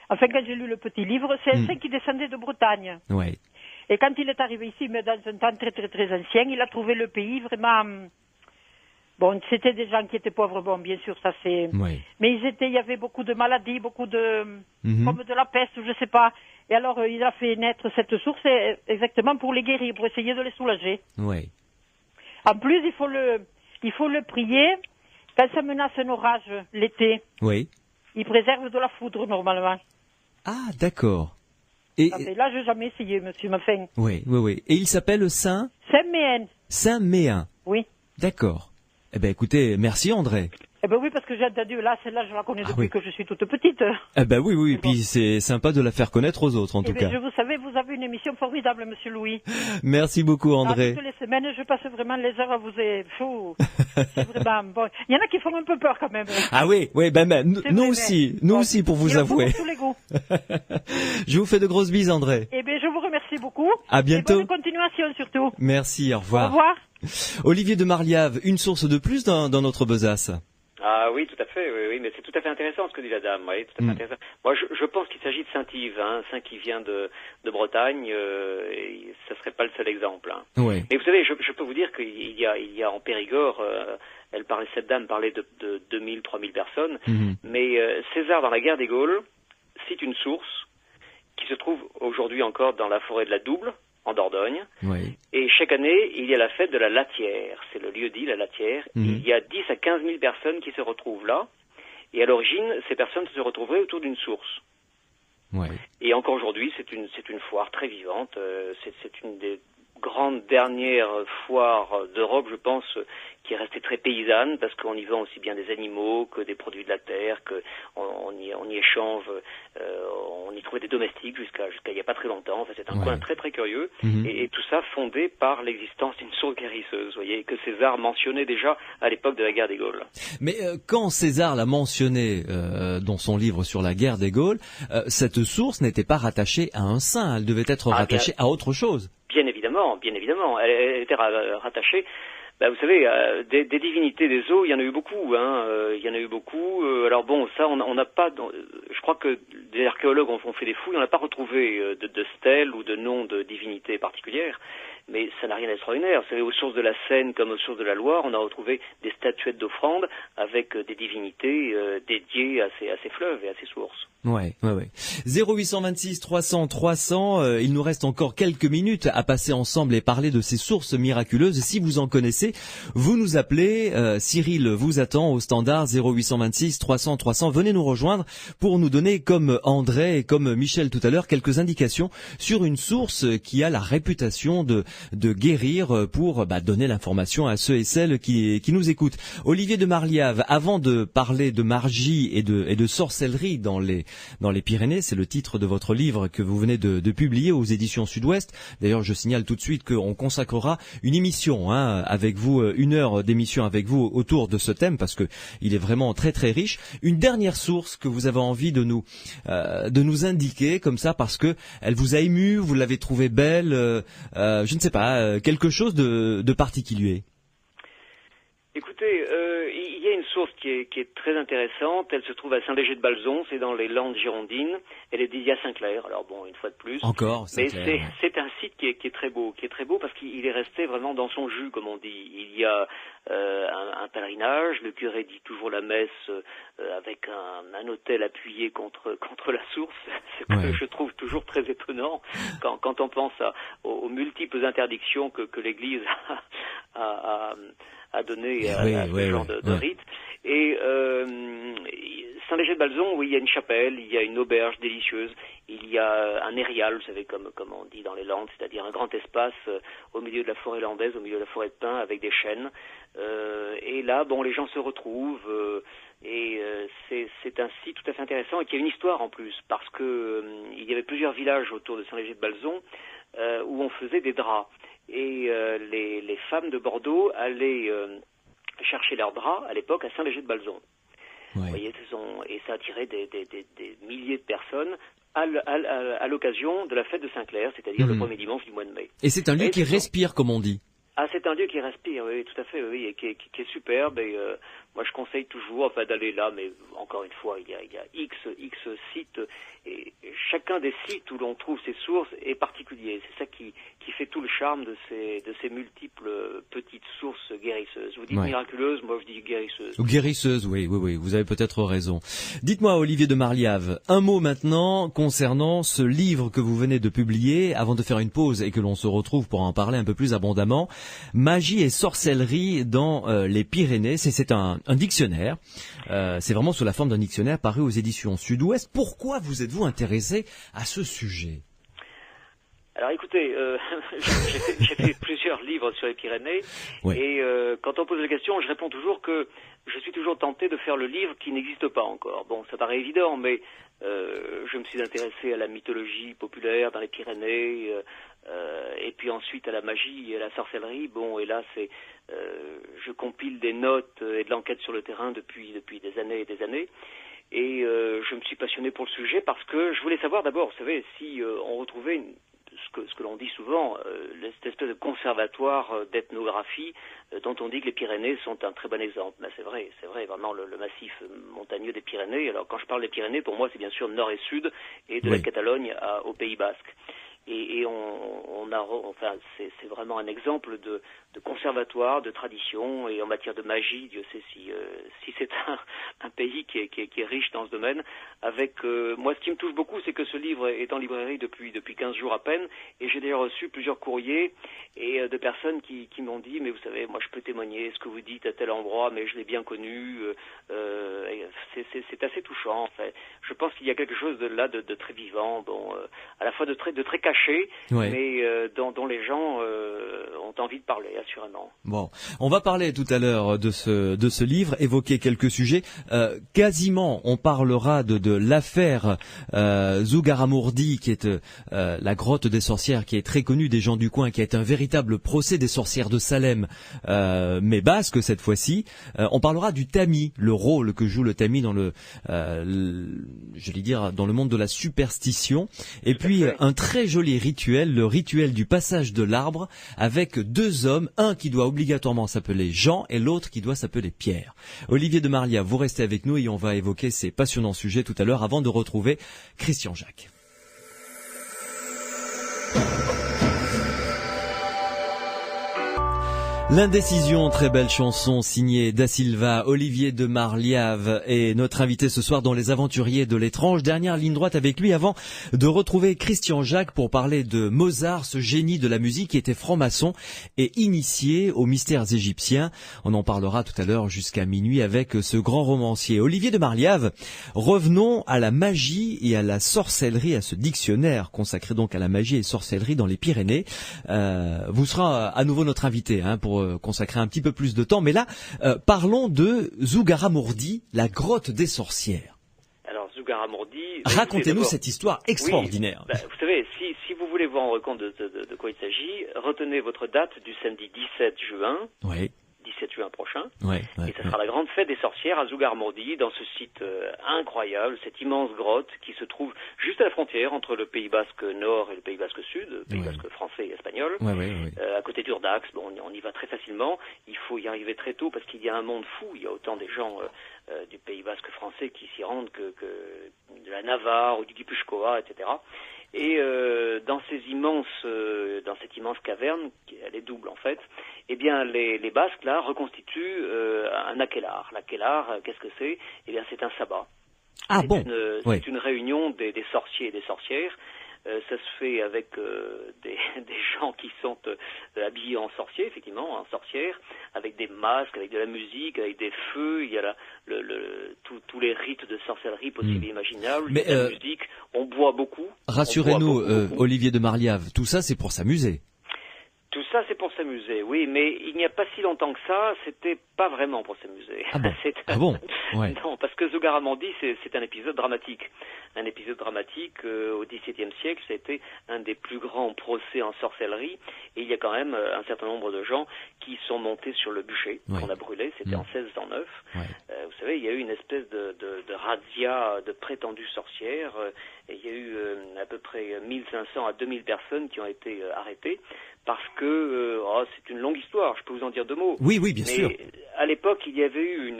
Speaker 5: Enfin, quand j'ai lu le petit livre, c'est un saint qui descendait de Bretagne.
Speaker 1: Oui.
Speaker 5: Et quand il est arrivé ici, mais dans un temps très, très, très ancien, il a trouvé le pays vraiment... Bon, c'était des gens qui étaient pauvres, bon, bien sûr, ça c'est...
Speaker 1: Oui.
Speaker 5: Mais il y avait beaucoup de maladies, beaucoup de... comme de la peste, je sais pas. Et alors, il a fait naître cette source exactement pour les guérir, pour essayer de les soulager.
Speaker 1: Oui.
Speaker 5: En plus, il faut le prier quand ça menace un orage l'été.
Speaker 1: Oui.
Speaker 5: Il préserve de la foudre, normalement.
Speaker 1: Ah, d'accord. Et
Speaker 5: là, je n'ai jamais essayé, monsieur Maffin.
Speaker 1: Oui. Et il s'appelle Saint
Speaker 5: Méen.
Speaker 1: Saint Méen.
Speaker 5: Oui.
Speaker 1: D'accord. Eh ben, écoutez, merci André.
Speaker 5: Eh ben oui, parce que j'ai entendu, là, celle-là, je la connais depuis que je suis toute petite.
Speaker 1: Eh ben oui, puis c'est sympa de la faire connaître aux autres, en tout cas.
Speaker 5: Vous savez, vous avez une émission formidable, monsieur Louis.
Speaker 1: Merci beaucoup, André.
Speaker 5: Toutes les semaines, je passe vraiment les heures à vous fou. C'est vraiment bon. Il y en a qui font un peu peur, quand même.
Speaker 1: Ah oui, nous aussi, pour vous avouer.
Speaker 5: Tous les goûts.
Speaker 1: Je vous fais de grosses bises, André.
Speaker 5: Eh bien, je vous remercie beaucoup.
Speaker 1: À bientôt.
Speaker 5: Et bonne continuation, surtout.
Speaker 1: Merci, au revoir.
Speaker 5: Au revoir.
Speaker 1: Olivier de Marliave, une source de plus dans notre besace.
Speaker 2: Ah oui, tout à fait, oui, mais c'est tout à fait intéressant ce que dit la dame, oui, tout à fait intéressant. Moi, je pense qu'il s'agit de Saint-Yves, un saint qui vient de Bretagne, et ça serait pas le seul exemple. Hein.
Speaker 1: Oui.
Speaker 2: Mais vous savez, je peux vous dire qu'il y a en Périgord, cette dame parlait de 2000, 3000 personnes, mais César, dans la guerre des Gaules, cite une source qui se trouve aujourd'hui encore dans la forêt de la Double, en Dordogne.
Speaker 1: Oui.
Speaker 2: Et chaque année, il y a la fête de la Latière. C'est le lieu-dit, la Latière. Il y a 10 à 15 000 personnes qui se retrouvent là. Et à l'origine, ces personnes se retrouveraient autour d'une source.
Speaker 1: Oui.
Speaker 2: Et encore aujourd'hui, c'est une foire très vivante. C'est une des grandes dernières foires d'Europe, je pense, qui est restée très paysanne, parce qu'on y vend aussi bien des animaux que des produits de la terre, qu'on y échange, on y trouvait des domestiques jusqu'à il n'y a pas très longtemps. Enfin, c'est un coin très très curieux, et tout ça fondé par l'existence d'une source guérisseuse, vous voyez, que César mentionnait déjà à l'époque de la guerre des Gaules.
Speaker 1: Mais quand César l'a mentionné dans son livre sur la guerre des Gaules, cette source n'était pas rattachée à un saint, elle devait être rattachée à autre chose. Bien
Speaker 2: évidemment, elle était rattachée. Vous savez, des divinités des eaux, il y en a eu beaucoup, alors bon, ça, on n'a pas. Je crois que des archéologues ont fait des fouilles, on n'a pas retrouvé de stèles ou de noms de divinités particulières. Mais ça n'a rien d'extraordinaire. Vous savez, aux sources de la Seine comme aux sources de la Loire, on a retrouvé des statuettes d'offrande avec des divinités dédiées à ces fleuves et à ces sources.
Speaker 1: Ouais. 0826 300 300, il nous reste encore quelques minutes à passer ensemble et parler de ces sources miraculeuses. Si vous en connaissez, vous nous appelez, Cyril vous attend au standard 0826 300 300. Venez nous rejoindre pour nous donner, comme André et comme Michel tout à l'heure, quelques indications sur une source qui a la réputation de guérir pour donner l'information à ceux et celles qui nous écoutent. Olivier de Marliave, avant de parler de magie et de sorcellerie dans les Pyrénées, c'est le titre de votre livre que vous venez de publier aux éditions Sud-Ouest. D'ailleurs, je signale tout de suite qu'on consacrera une émission avec vous, 1 heure d'émission avec vous autour de ce thème, parce que il est vraiment très très riche. Une dernière source que vous avez envie de nous indiquer comme ça, parce que elle vous a ému, vous l'avez trouvée belle, je ne sais pas, quelque chose de particulier.
Speaker 2: Écoutez, il y a une source qui est très intéressante. Elle se trouve à Saint-Léger-de-Balzon, c'est dans les Landes girondines. Elle est dédiée à Saint-Clair. Alors bon, une fois de plus.
Speaker 1: Encore,
Speaker 2: mais c'est un site qui est très beau, parce qu'il est resté vraiment dans son jus, comme on dit. Il y a un pèlerinage. Le curé dit toujours la messe avec un autel appuyé contre la source. C'est ce que je trouve toujours très étonnant quand on pense aux multiples interdictions que l'Église a donné à ce genre de rite. Et Saint-Léger-de-Balzon, oui, il y a une chapelle, il y a une auberge délicieuse, il y a un érial, vous savez, comme on dit dans les Landes, c'est-à-dire un grand espace au milieu de la forêt landaise, au milieu de la forêt de pins, avec des chênes. Et là, bon, les gens se retrouvent, c'est un site tout à fait intéressant et qui a une histoire en plus, parce que il y avait plusieurs villages autour de Saint-Léger-de-Balzon où on faisait des draps. Et les femmes de Bordeaux allaient chercher leurs draps à l'époque à Saint-Léger-de-Balzon. Ouais. Vous voyez, et ça attirait des milliers de personnes à l'occasion de la fête de Saint-Clair, c'est-à-dire le premier dimanche du mois de mai.
Speaker 1: Et c'est un lieu qui respire, comme on dit.
Speaker 2: Ah, c'est un lieu qui respire, oui, tout à fait, oui, et qui est superbe. Et moi, je conseille toujours d'aller là, mais encore une fois, il y a X sites, et chacun des sites où l'on trouve ces sources est particulier. C'est ça qui fait tout le charme de ces multiples petites sources guérisseuses. Vous dites miraculeuses, moi je dis guérisseuses.
Speaker 1: Ou guérisseuses, oui, vous avez peut-être raison. Dites-moi, Olivier de Marliave, un mot maintenant concernant ce livre que vous venez de publier, avant de faire une pause et que l'on se retrouve pour en parler un peu plus abondamment. Magie et sorcellerie dans les Pyrénées, c'est un dictionnaire, c'est vraiment sous la forme d'un dictionnaire paru aux éditions Sud-Ouest. Pourquoi vous êtes-vous intéressé à ce sujet ?
Speaker 2: Alors écoutez, j'ai fait plusieurs livres sur les Pyrénées, et quand on pose la question, je réponds toujours que je suis toujours tenté de faire le livre qui n'existe pas encore. Bon, ça paraît évident, mais je me suis intéressé à la mythologie populaire dans les Pyrénées, et puis ensuite à la magie et à la sorcellerie. Bon, et là, je compile des notes et de l'enquête sur le terrain depuis des années et des années. Et je me suis passionné pour le sujet parce que je voulais savoir d'abord, vous savez, si on retrouvait ce que l'on dit souvent, cette espèce de conservatoire d'ethnographie dont on dit que les Pyrénées sont un très bon exemple. Ben, c'est vrai, vraiment le massif montagneux des Pyrénées. Alors quand je parle des Pyrénées, pour moi c'est bien sûr nord et sud, et de la Catalogne au Pays Basque. Et c'est vraiment un exemple de conservatoire, de tradition, et en matière de magie, Dieu sait si c'est un pays qui est riche dans ce domaine. Avec moi, ce qui me touche beaucoup, c'est que ce livre est en librairie depuis 15 jours à peine, et j'ai déjà reçu plusieurs courriers et de personnes qui m'ont dit, mais vous savez, moi je peux témoigner ce que vous dites à tel endroit, mais je l'ai bien connu. C'est assez touchant. En fait, je pense qu'il y a quelque chose de très vivant, à la fois de très caché, mais dont les gens ont envie de parler, assurément.
Speaker 1: Bon, on va parler tout à l'heure de ce livre, évoquer quelques sujets. Quasiment, on parlera de l'affaire Zugarramurdi, qui est la grotte des sorcières, qui est très connue des gens du coin, qui est un véritable procès des sorcières de Salem, mais basque cette fois-ci. On parlera du tamis, le rôle que joue le tamis dans dans le monde de la superstition. Et puis un très joli rituel, le rituel du passage de l'arbre, avec deux hommes, un qui doit obligatoirement s'appeler Jean et l'autre qui doit s'appeler Pierre. Olivier de Marliave, vous restez avec nous et on va évoquer ces passionnants sujets tout à l'heure avant de retrouver Christian Jacques. L'Indécision, très belle chanson signée Da Silva, Olivier de Marliave est notre invité ce soir dans Les Aventuriers de l'étrange. Dernière ligne droite avec lui avant de retrouver Christian Jacques pour parler de Mozart, ce génie de la musique qui était franc-maçon et initié aux mystères égyptiens. On en parlera tout à l'heure jusqu'à minuit avec ce grand romancier. Olivier de Marliave, revenons à la magie et à la sorcellerie, à ce dictionnaire consacré donc à la magie et sorcellerie dans les Pyrénées. Vous serez à nouveau notre invité pour consacrer un petit peu plus de temps. Mais là, parlons de Zugarramurdi, la grotte des sorcières.
Speaker 2: Alors, Zugarramurdi...
Speaker 1: Racontez-nous cette histoire extraordinaire.
Speaker 2: Oui, vous savez, si vous voulez vous rendre compte de quoi il s'agit, retenez votre date du samedi 17 juin.
Speaker 1: Oui.
Speaker 2: 17 juin prochain, et ça sera la grande fête des sorcières à Zugarramurdi, dans ce site incroyable, cette immense grotte qui se trouve juste à la frontière entre le Pays Basque Nord et le Pays Basque Sud, le Pays Basque français et espagnol, à côté d'Urdax. Bon, on y va très facilement, il faut y arriver très tôt parce qu'il y a un monde fou, il y a autant des gens du Pays Basque français qui s'y rendent que de la Navarre ou du Guipuscoa, etc. Et dans cette immense caverne, elle est double en fait, eh bien les Basques là reconstituent un aquelarre. L'aquelarre, qu'est-ce que c'est ? Eh bien c'est un sabbat. C'est une réunion des sorciers et des sorcières Ça se fait avec des gens qui sont habillés en sorciers, effectivement, en sorcières, avec des masques, avec de la musique, avec des feux. Il y a tous les rites de sorcellerie possibles et imaginables. Il y a de la musique. On boit beaucoup.
Speaker 1: Rassurez-nous, Olivier de Marliave, tout ça c'est pour s'amuser.
Speaker 2: Tout ça, c'est pour s'amuser, oui, mais il n'y a pas si longtemps que ça, c'était pas vraiment pour s'amuser.
Speaker 1: Ah bon, ah bon ouais.
Speaker 2: Non, parce que Zugarramurdi, c'est un épisode dramatique. Un épisode dramatique au XVIIe siècle, ça a été un des plus grands procès en sorcellerie, et il y a quand même un certain nombre de gens qui sont montés sur le bûcher qu'on a brûlé, c'était en 1609. Ouais. Vous savez, il y a eu une espèce de razzia de prétendues sorcières, et il y a eu à peu près 1500 à 2000 personnes qui ont été arrêtées, parce que c'est une longue histoire, je peux vous en dire 2 mots.
Speaker 1: Oui, bien sûr.
Speaker 2: À l'époque, il y avait eu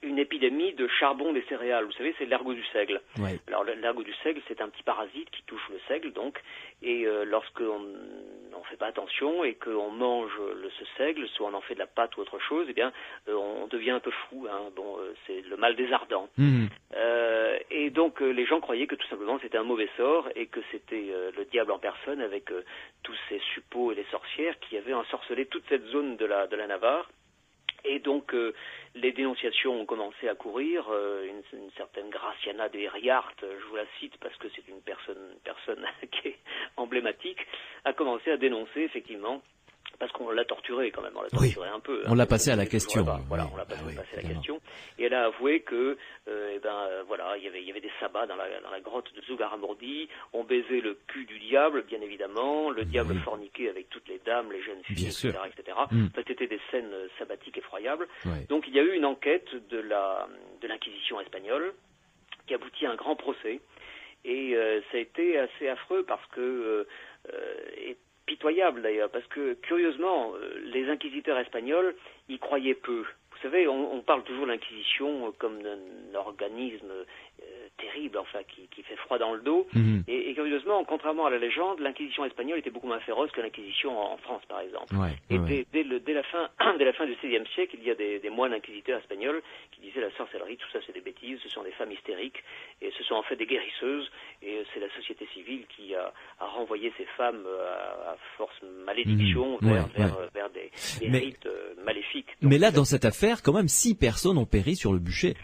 Speaker 2: une épidémie de charbon des céréales. Vous savez, c'est l'ergot du seigle. Ouais. Alors, l'ergot du seigle, c'est un petit parasite qui touche le seigle, donc, et lorsqu'on ne fait pas attention et qu'on mange ce seigle, soit on en fait de la pâte ou autre chose, eh bien, on devient un peu fou. Hein. Bon, c'est le mal des ardents. Et donc, les gens croyaient que tout simplement c'était un mauvais sort et que c'était le diable en personne avec tous ces suppôts et les sorcières qui avaient ensorcelé toute cette zone de la Navarre. Et donc, les dénonciations ont commencé à courir. Une certaine Graciana de Hériart, je vous la cite parce que c'est une personne qui est emblématique, a commencé à dénoncer effectivement, parce qu'on l'a torturée quand même, on l'a torturée un peu.
Speaker 1: On l'a passé à la question.
Speaker 2: Voilà, on l'a passé à la question. Et elle a avoué que, voilà, il y avait des sabbats dans la grotte de Zugarramurdi. On baisait le cul du diable, bien évidemment. Le diable forniquait avec toutes les dames, les jeunes filles, etc. Enfin, c'était des scènes sabbatiques effroyables. Ouais. Donc il y a eu une enquête de l'Inquisition espagnole qui aboutit à un grand procès. Et ça a été assez affreux parce que pitoyable d'ailleurs, parce que curieusement, les inquisiteurs espagnols y croyaient peu. Vous savez, on parle toujours de l'Inquisition comme d'un organisme terrible, enfin, qui fait froid dans le dos. Et curieusement, contrairement à la légende, l'Inquisition espagnole était beaucoup moins féroce que l'Inquisition en France, par exemple. Dès la fin du XVIe siècle, il y a des moines inquisiteurs espagnols qui disaient la sorcellerie, tout ça c'est des bêtises, ce sont des femmes hystériques, et ce sont en fait des guérisseuses, et c'est la société civile qui a renvoyé ces femmes à force malédiction vers des rites maléfiques. Donc,
Speaker 1: mais là, dans cette affaire, quand même, 6 personnes ont péri sur le bûcher.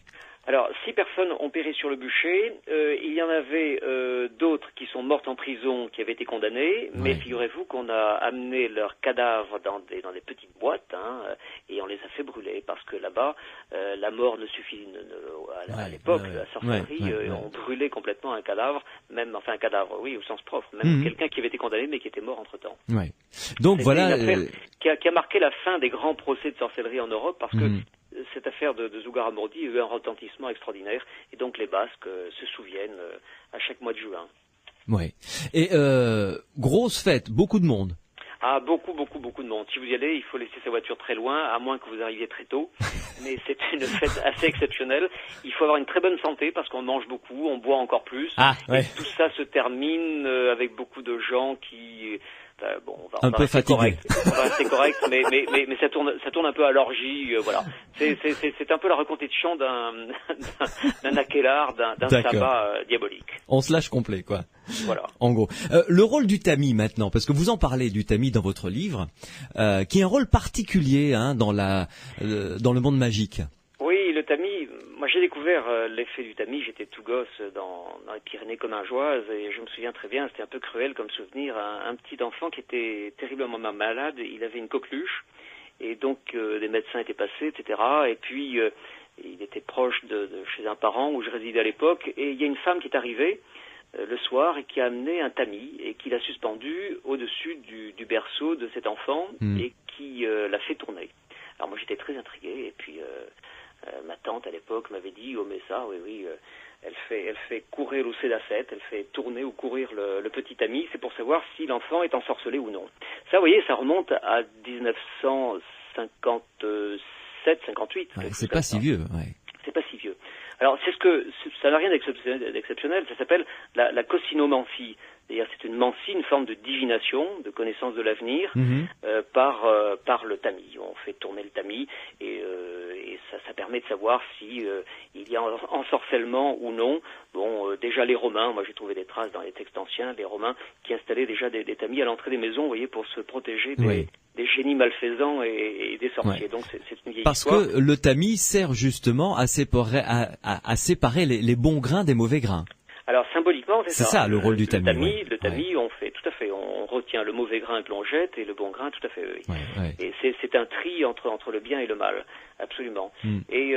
Speaker 2: Alors, 6 personnes ont péri sur le bûcher. Il y en avait d'autres qui sont mortes en prison, qui avaient été condamnées. Mais figurez-vous qu'on a amené leurs cadavres dans des petites boîtes, et on les a fait brûler parce que là-bas, la mort ne suffit à l'époque, la sorcellerie, on brûlait complètement un cadavre, un cadavre, oui, au sens propre, même quelqu'un qui avait été condamné mais qui était mort entre-temps.
Speaker 1: Ouais. Donc voilà,
Speaker 2: une affaire qui a marqué la fin des grands procès de sorcellerie en Europe parce que cette affaire de Zugarramurdi a eu un retentissement extraordinaire et donc les Basques se souviennent à chaque mois de juin.
Speaker 1: Ouais. Et grosse fête, beaucoup de monde.
Speaker 2: Ah, beaucoup de monde. Si vous y allez, il faut laisser sa voiture très loin, à moins que vous arriviez très tôt. Mais c'est une fête assez exceptionnelle. Il faut avoir une très bonne santé parce qu'on mange beaucoup, on boit encore plus. Et tout ça se termine avec beaucoup de gens qui...
Speaker 1: un peu fatigué.
Speaker 2: C'est correct, mais ça tourne un peu à l'orgie, voilà. C'est un peu la reconstitution d'un aquelarre, d'un sabbat diabolique.
Speaker 1: On se lâche complet, quoi.
Speaker 2: Voilà.
Speaker 1: En gros. Le rôle du tamis maintenant, parce que vous en parlez du tamis dans votre livre, qui est un rôle particulier, dans le monde magique.
Speaker 2: Oui, le tamis, moi j'ai découvert l'effet du tamis, j'étais tout gosse dans les Pyrénées commingeoises et je me souviens très bien, c'était un peu cruel comme souvenir, un petit enfant qui était terriblement malade, il avait une coqueluche et donc des médecins étaient passés, etc. Et puis il était proche de chez un parent où je résidais à l'époque et il y a une femme qui est arrivée le soir et qui a amené un tamis et qui l'a suspendu au-dessus du berceau de cet enfant et qui l'a fait tourner. Alors moi j'étais très intrigué et puis... ma tante à l'époque m'avait dit mais ça, elle fait courir le sédacette, elle fait tourner ou courir le petit tamis, c'est pour savoir si l'enfant est ensorcelé ou non. Ça, vous voyez, ça remonte à 1957, 58.
Speaker 1: C'est pas si vieux,
Speaker 2: C'est pas si vieux. Alors, ça n'a rien d'exceptionnel, ça s'appelle la cosinomancie. C'est-à-dire, c'est une mancie, une forme de divination, de connaissance de l'avenir, par le tamis. On fait tourner le tamis et ça permet de savoir si il y a ensorcellement ou non. Bon, déjà les Romains, moi j'ai trouvé des traces dans les textes anciens, les Romains qui installaient déjà des tamis à l'entrée des maisons, vous voyez, pour se protéger des génies malfaisants et des sorciers.
Speaker 1: Ouais.
Speaker 2: Donc c'est une vieille
Speaker 1: Parce
Speaker 2: histoire.
Speaker 1: que le tamis sert justement à séparer les bons grains des mauvais grains.
Speaker 2: Alors symboliquement, c'est ça.
Speaker 1: C'est ça le rôle du tamis.
Speaker 2: Le tamis, on fait tout à fait. On retient le mauvais grain que l'on jette et le bon grain, tout à fait. Oui.
Speaker 1: Ouais.
Speaker 2: Et c'est un tri entre le bien et le mal, absolument. Et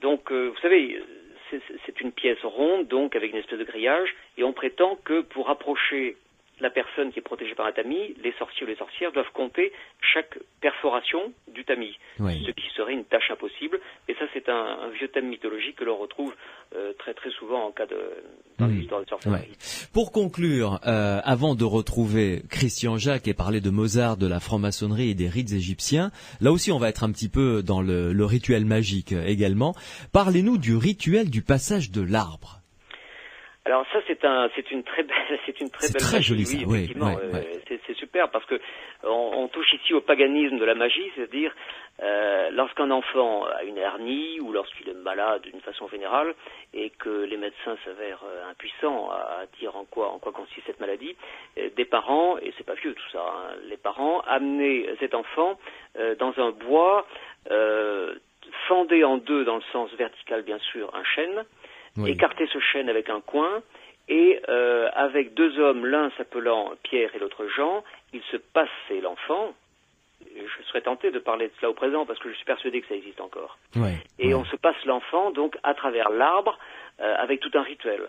Speaker 2: donc, vous savez, c'est une pièce ronde, donc avec une espèce de grillage, et on prétend que pour approcher la personne qui est protégée par un tamis, les sorciers ou les sorcières doivent compter chaque perforation du tamis, ce qui serait une tâche impossible. Et ça, c'est un vieux thème mythologique que l'on retrouve très très souvent dans les histoires de sorcellerie.
Speaker 1: Ouais. Pour conclure, avant de retrouver Christian Jacques et parler de Mozart, de la franc-maçonnerie et des rites égyptiens, là aussi on va être un petit peu dans le rituel magique également. Parlez-nous du rituel du passage de l'arbre.
Speaker 2: Alors ça c'est une très belle
Speaker 1: très
Speaker 2: magie,
Speaker 1: joli, ça.
Speaker 2: Oui, effectivement, c'est super parce que on touche ici au paganisme de la magie, c'est-à-dire lorsqu'un enfant a une hernie ou lorsqu'il est malade d'une façon générale et que les médecins s'avèrent impuissants à dire en quoi consiste cette maladie, des parents, et c'est pas vieux tout ça, les parents amenaient cet enfant dans un bois, fendaient en deux dans le sens vertical bien sûr un chêne, écarter ce chêne avec un coin et avec deux hommes, l'un s'appelant Pierre et l'autre Jean, ils se passaient l'enfant. Je serais tenté de parler de cela au présent parce que je suis persuadé que ça existe encore. On se passe l'enfant donc à travers l'arbre avec tout un rituel.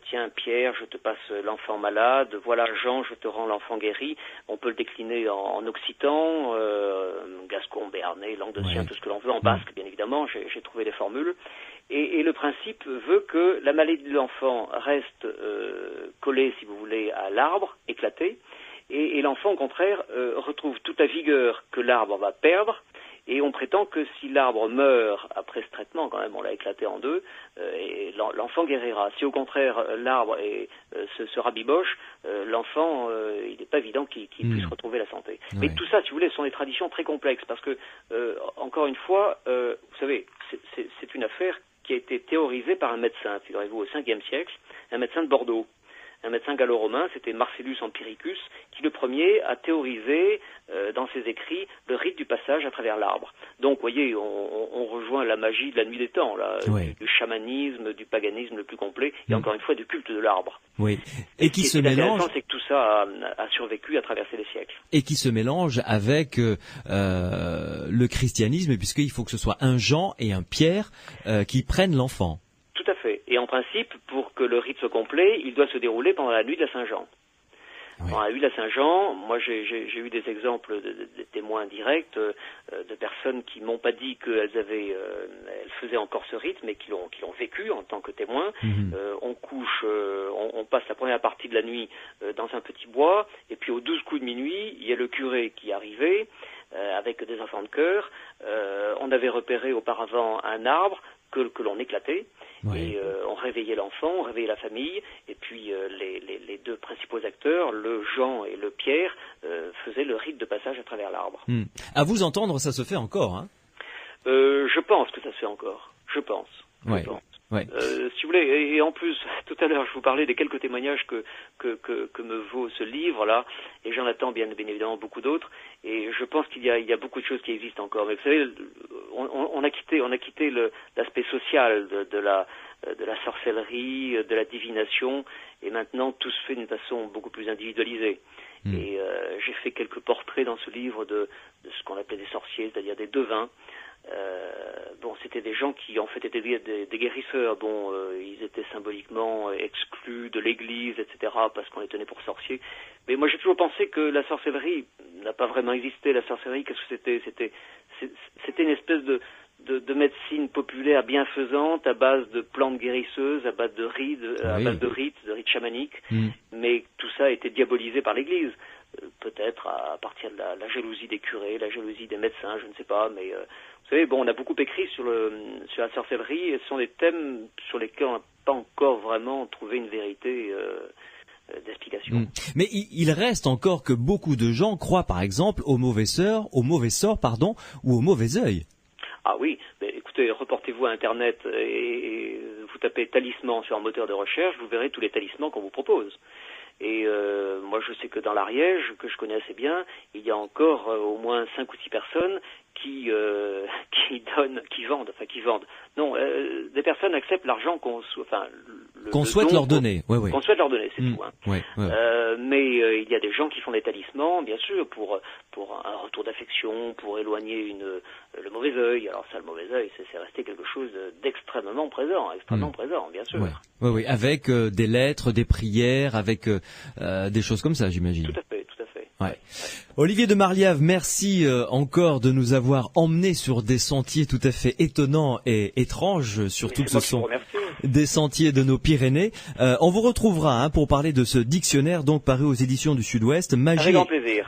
Speaker 2: Tiens Pierre, je te passe l'enfant malade, voilà Jean, je te rends l'enfant guéri. On peut le décliner en occitan, gascon, béarnais, languedocien, tout ce que l'on veut, en basque bien évidemment, j'ai trouvé des formules. Et le principe veut que la maladie de l'enfant reste collée, si vous voulez, à l'arbre, éclatée, et l'enfant, au contraire, retrouve toute la vigueur que l'arbre va perdre, et on prétend que si l'arbre meurt après ce traitement, quand même, on l'a éclaté en deux, et l'enfant guérira. Si au contraire l'arbre se rabiboche, l'enfant, il n'est pas évident qu'il puisse retrouver la santé. Mais tout ça, si vous voulez, sont des traditions très complexes, parce que, encore une fois, vous savez, c'est une affaire qui a été théorisée par un médecin, figurez-vous, au 5e siècle, un médecin de Bordeaux. Un médecin gallo-romain, c'était Marcellus Empiricus, qui le premier a théorisé dans ses écrits le rite du passage à travers l'arbre. Donc, vous voyez, on rejoint la magie de la nuit des temps, là, du chamanisme, du paganisme le plus complet, et encore une fois du culte de l'arbre.
Speaker 1: Oui. Et qui se mélange.
Speaker 2: L'intéressant, c'est que tout ça a survécu à traverser les siècles.
Speaker 1: Et qui se mélange avec le christianisme, puisqu'il faut que ce soit un Jean et un Pierre qui prennent l'enfant.
Speaker 2: Tout à fait. Et en principe, pour que le rite soit complet, il doit se dérouler pendant la nuit de la Saint-Jean. Pendant la nuit de la Saint-Jean, moi j'ai eu des exemples de témoins directs, de personnes qui m'ont pas dit qu'elles elles faisaient encore ce rite, mais qui l'ont vécu en tant que témoins. On couche, on passe la première partie de la nuit dans un petit bois, et puis aux 12 coups de minuit, il y a le curé qui arrivait avec des enfants de chœur. On avait repéré auparavant un arbre que l'on éclatait. Et on réveillait l'enfant, on réveillait la famille, et puis les deux principaux acteurs, le Jean et le Pierre, faisaient le rite de passage à travers l'arbre.
Speaker 1: À vous entendre, ça se fait encore, hein?
Speaker 2: Je pense que ça se fait encore. Je pense. Si vous voulez, et en plus, tout à l'heure, je vous parlais des quelques témoignages que me vaut ce livre-là, et j'en attends bien évidemment beaucoup d'autres, et je pense qu'il y a beaucoup de choses qui existent encore. Mais vous savez, on a quitté l'aspect social de la sorcellerie, de la divination, et maintenant tout se fait d'une façon beaucoup plus individualisée. Et j'ai fait quelques portraits dans ce livre de ce qu'on appelait des sorciers, c'est-à-dire des devins. C'était des gens qui en fait étaient des guérisseurs. Ils étaient symboliquement exclus de l'église, etc., parce qu'on les tenait pour sorciers. Mais moi j'ai toujours pensé que la sorcellerie n'a pas vraiment existé. La sorcellerie, qu'est-ce que c'était? C'était une espèce de médecine populaire bienfaisante à base de plantes guérisseuses, à base de rites chamaniques, mais tout ça a été diabolisé par l'Église. Peut-être à partir de la jalousie des curés, la jalousie des médecins, je ne sais pas, mais vous savez, on a beaucoup écrit sur la sorcellerie, et ce sont des thèmes sur lesquels on n'a pas encore vraiment trouvé une vérité d'explication.
Speaker 1: Mais il reste encore que beaucoup de gens croient, par exemple, au mauvais sort, ou au mauvais œil.
Speaker 2: Ah oui, écoutez, reportez-vous à Internet et vous tapez talisman sur un moteur de recherche, vous verrez tous les talismans qu'on vous propose. Et moi, je sais que dans l'Ariège, que je connais assez bien, il y a encore au moins 5 ou 6 personnes qui vendent. Non, des personnes acceptent l'argent qu'on
Speaker 1: souhaite leur donner. Oui.
Speaker 2: Qu'on souhaite leur donner, c'est tout. Hein.
Speaker 1: Oui.
Speaker 2: Mais il y a des gens qui font des talismans, bien sûr, pour un retour d'affection, pour éloigner le mauvais œil. Alors ça, le mauvais œil, c'est resté quelque chose d'extrêmement présent, bien sûr.
Speaker 1: Oui, avec des lettres, des prières, avec des choses comme ça, j'imagine.
Speaker 2: Tout à fait.
Speaker 1: Ouais. Olivier de Marliave, merci encore de nous avoir emmenés sur des sentiers tout à fait étonnants et étranges, surtout que ce sont des sentiers de nos Pyrénées. On vous retrouvera pour parler de ce dictionnaire donc paru aux éditions du Sud-Ouest, Magie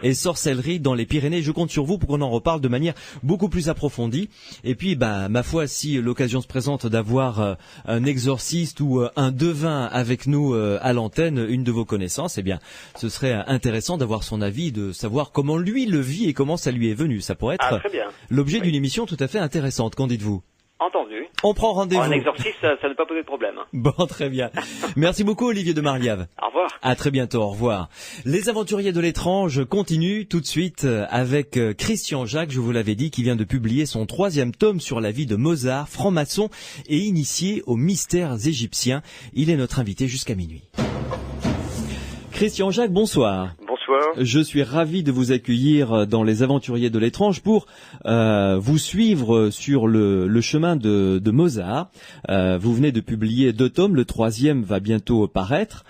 Speaker 1: et sorcellerie dans les Pyrénées. Je compte sur vous pour qu'on en reparle de manière beaucoup plus approfondie. Et puis, ma foi, si l'occasion se présente d'avoir un exorciste ou un devin avec nous à l'antenne, une de vos connaissances, eh bien, ce serait intéressant d'avoir son avis, de savoir comment lui le vit et comment ça lui est venu. Ça pourrait être l'objet d'une émission tout à fait intéressante. Qu'en dites-vous?
Speaker 2: Entendu.
Speaker 1: On prend rendez-vous.
Speaker 2: Un exorciste, ça ne pas poser de problème.
Speaker 1: Bon, très bien. Merci beaucoup, Olivier de Marliave.
Speaker 2: Au revoir.
Speaker 1: À très bientôt, au revoir. Les aventuriers de l'étrange continuent tout de suite avec Christian Jacques, je vous l'avais dit, qui vient de publier son 3e tome sur la vie de Mozart, franc-maçon et initié aux mystères égyptiens. Il est notre invité jusqu'à minuit. Christian Jacques, bonsoir.
Speaker 6: Bonsoir.
Speaker 1: Je suis ravi de vous accueillir dans les aventuriers de l'étrange pour vous suivre sur le chemin de Mozart. Vous venez de publier 2 tomes, le 3e va bientôt paraître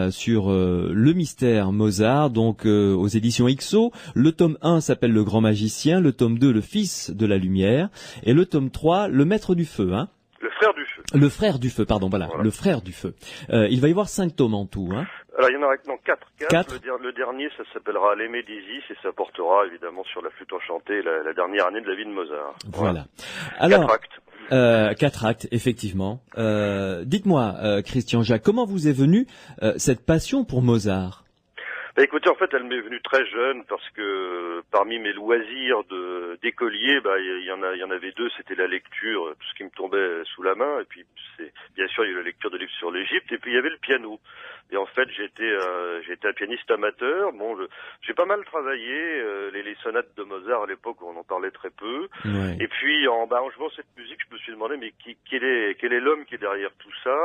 Speaker 1: sur le mystère Mozart, donc aux éditions IXO. Le tome 1 s'appelle Le Grand Magicien, le tome 2 Le Fils de la Lumière et le tome 3 Le Maître du Feu. Hein.
Speaker 6: Le Frère du Feu.
Speaker 1: Le Frère du Feu, pardon, voilà. Le Frère du Feu. Il va y avoir 5 tomes en tout. Hein.
Speaker 6: Alors, il y en aura 4. Le dernier, ça s'appellera L'Aimé d'Isis et ça portera évidemment sur la flûte enchantée, la dernière année de la vie de Mozart.
Speaker 1: Voilà. Alors,
Speaker 6: 4 actes.
Speaker 1: 4 actes, effectivement. Dites-moi, Christian Jacques, comment vous est venue cette passion pour Mozart?
Speaker 6: Écoutez, en fait, elle m'est venue très jeune parce que parmi mes loisirs d'écolier, il y en avait 2, c'était la lecture, tout ce qui me tombait sous la main, et puis bien sûr il y a eu la lecture de livres sur l'Égypte, et puis il y avait le piano. Et en fait, j'étais un pianiste amateur. Bon, j'ai pas mal travaillé les sonates de Mozart à l'époque où on en parlait très peu. Ouais. Et puis en jouant cette musique, je me suis demandé mais quel est l'homme qui est derrière tout ça,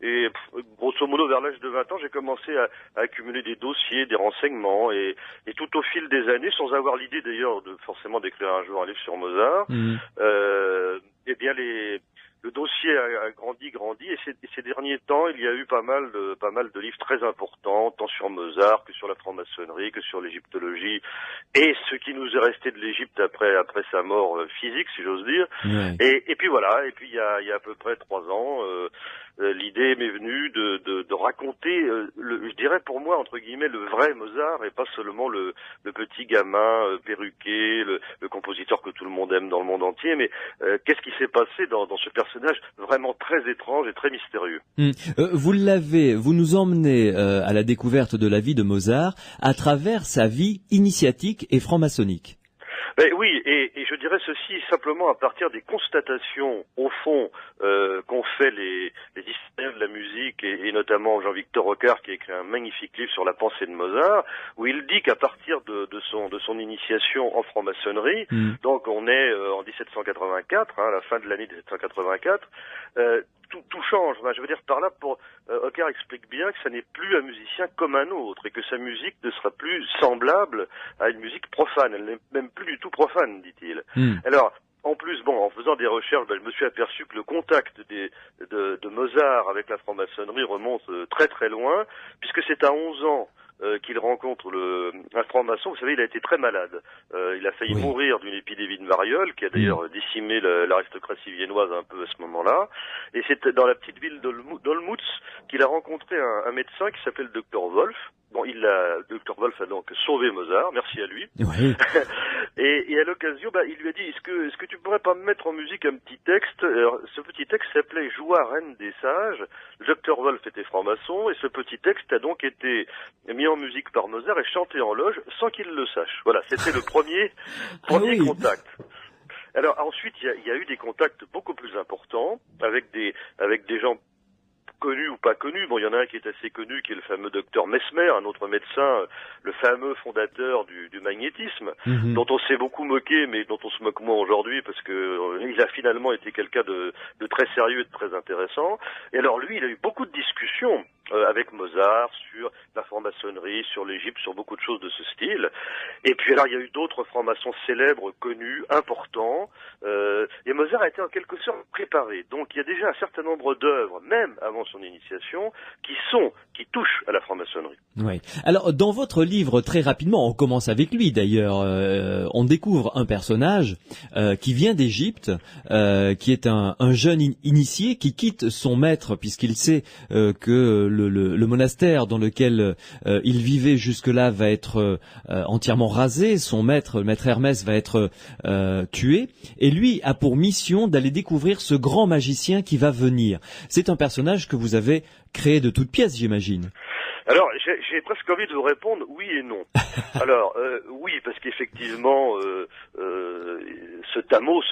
Speaker 6: et grosso modo vers l'âge de 20 ans, j'ai commencé à accumuler des dossiers, des renseignements, et tout au fil des années, sans avoir l'idée d'ailleurs forcément d'écrire un jour un livre sur Mozart, eh bien le dossier a grandi, et ces derniers temps, il y a eu pas mal de livres très importants, tant sur Mozart que sur la franc-maçonnerie, que sur l'égyptologie, et ce qui nous est resté de l'Égypte après sa mort physique, si j'ose dire. Ouais. Et puis voilà, et puis il y a à peu près 3 ans, l'idée m'est venue de raconter, je dirais pour moi, entre guillemets, le vrai Mozart, et pas seulement le petit gamin perruqué, le compositeur que tout le monde aime dans le monde entier, mais qu'est-ce qui s'est passé dans ce personnage vraiment très étrange et très mystérieux.
Speaker 1: Vous nous emmenez à la découverte de la vie de Mozart à travers sa vie initiatique et franc-maçonnique.
Speaker 6: Oui, et je dirais ceci simplement à partir des constatations, au fond, qu'ont fait les historiens de la musique, et notamment Jean-Victor Rocard, qui a écrit un magnifique livre sur la pensée de Mozart, où il dit qu'à partir de son initiation en franc-maçonnerie, donc on est en 1784, la fin de l'année 1784, tout change. Je veux dire par là, Rocard explique bien que ça n'est plus un musicien comme un autre, et que sa musique ne sera plus semblable à une musique profane. Elle n'est même plus du tout profane, dit-il. Alors, en plus, en faisant des recherches, je me suis aperçu que le contact de Mozart avec la franc-maçonnerie remonte très très loin, puisque c'est à 11 ans qu'il rencontre un franc-maçon. Vous savez, il a été très malade. Il a failli mourir d'une épidémie de variole, qui a d'ailleurs décimé l'aristocratie viennoise un peu à ce moment-là. Et c'est dans la petite ville d'Olmutz qu'il a rencontré un médecin qui s'appelle Dr Wolf. Dr Wolf a donc sauvé Mozart, merci à lui. Oui. et à l'occasion, il lui a dit, est-ce que tu pourrais pas me mettre en musique un petit texte? Alors, ce petit texte s'appelait Joie, reine des sages. Le Dr Wolf était franc-maçon, et ce petit texte a donc été mis en musique par Mozart et chanté en loge sans qu'il le sache. Voilà, c'était le premier contact. Alors ensuite, il y a eu des contacts beaucoup plus importants avec des gens connus ou pas connus. Bon, il y en a un qui est assez connu, qui est le fameux docteur Mesmer, un autre médecin, le fameux fondateur du magnétisme, dont on s'est beaucoup moqué, mais dont on se moque moins aujourd'hui, parce que il a finalement été quelqu'un de très sérieux et de très intéressant. Et alors lui, il a eu beaucoup de discussions avec Mozart sur la franc-maçonnerie, sur l'Égypte, sur beaucoup de choses de ce style. Et puis alors, il y a eu d'autres francs-maçons célèbres, connus, importants, et Mozart a été en quelque sorte préparé. Donc il y a déjà un certain nombre d'œuvres, même avant son initiation, qui touchent à la franc-maçonnerie.
Speaker 1: Oui. Alors, dans votre livre, très rapidement, on commence avec lui d'ailleurs, on découvre un personnage qui vient d'Égypte, qui est un jeune initié qui quitte son maître, puisqu'il sait que le monastère dans lequel il vivait jusque-là va être entièrement rasé, son maître Hermès, va être tué, et lui a pour mission d'aller découvrir ce grand magicien qui va venir. C'est un personnage que vous avez créé de toutes pièces, j'imagine.
Speaker 6: Alors, j'ai presque envie de vous répondre oui et non. Alors, oui, parce qu'effectivement, ce Thamos,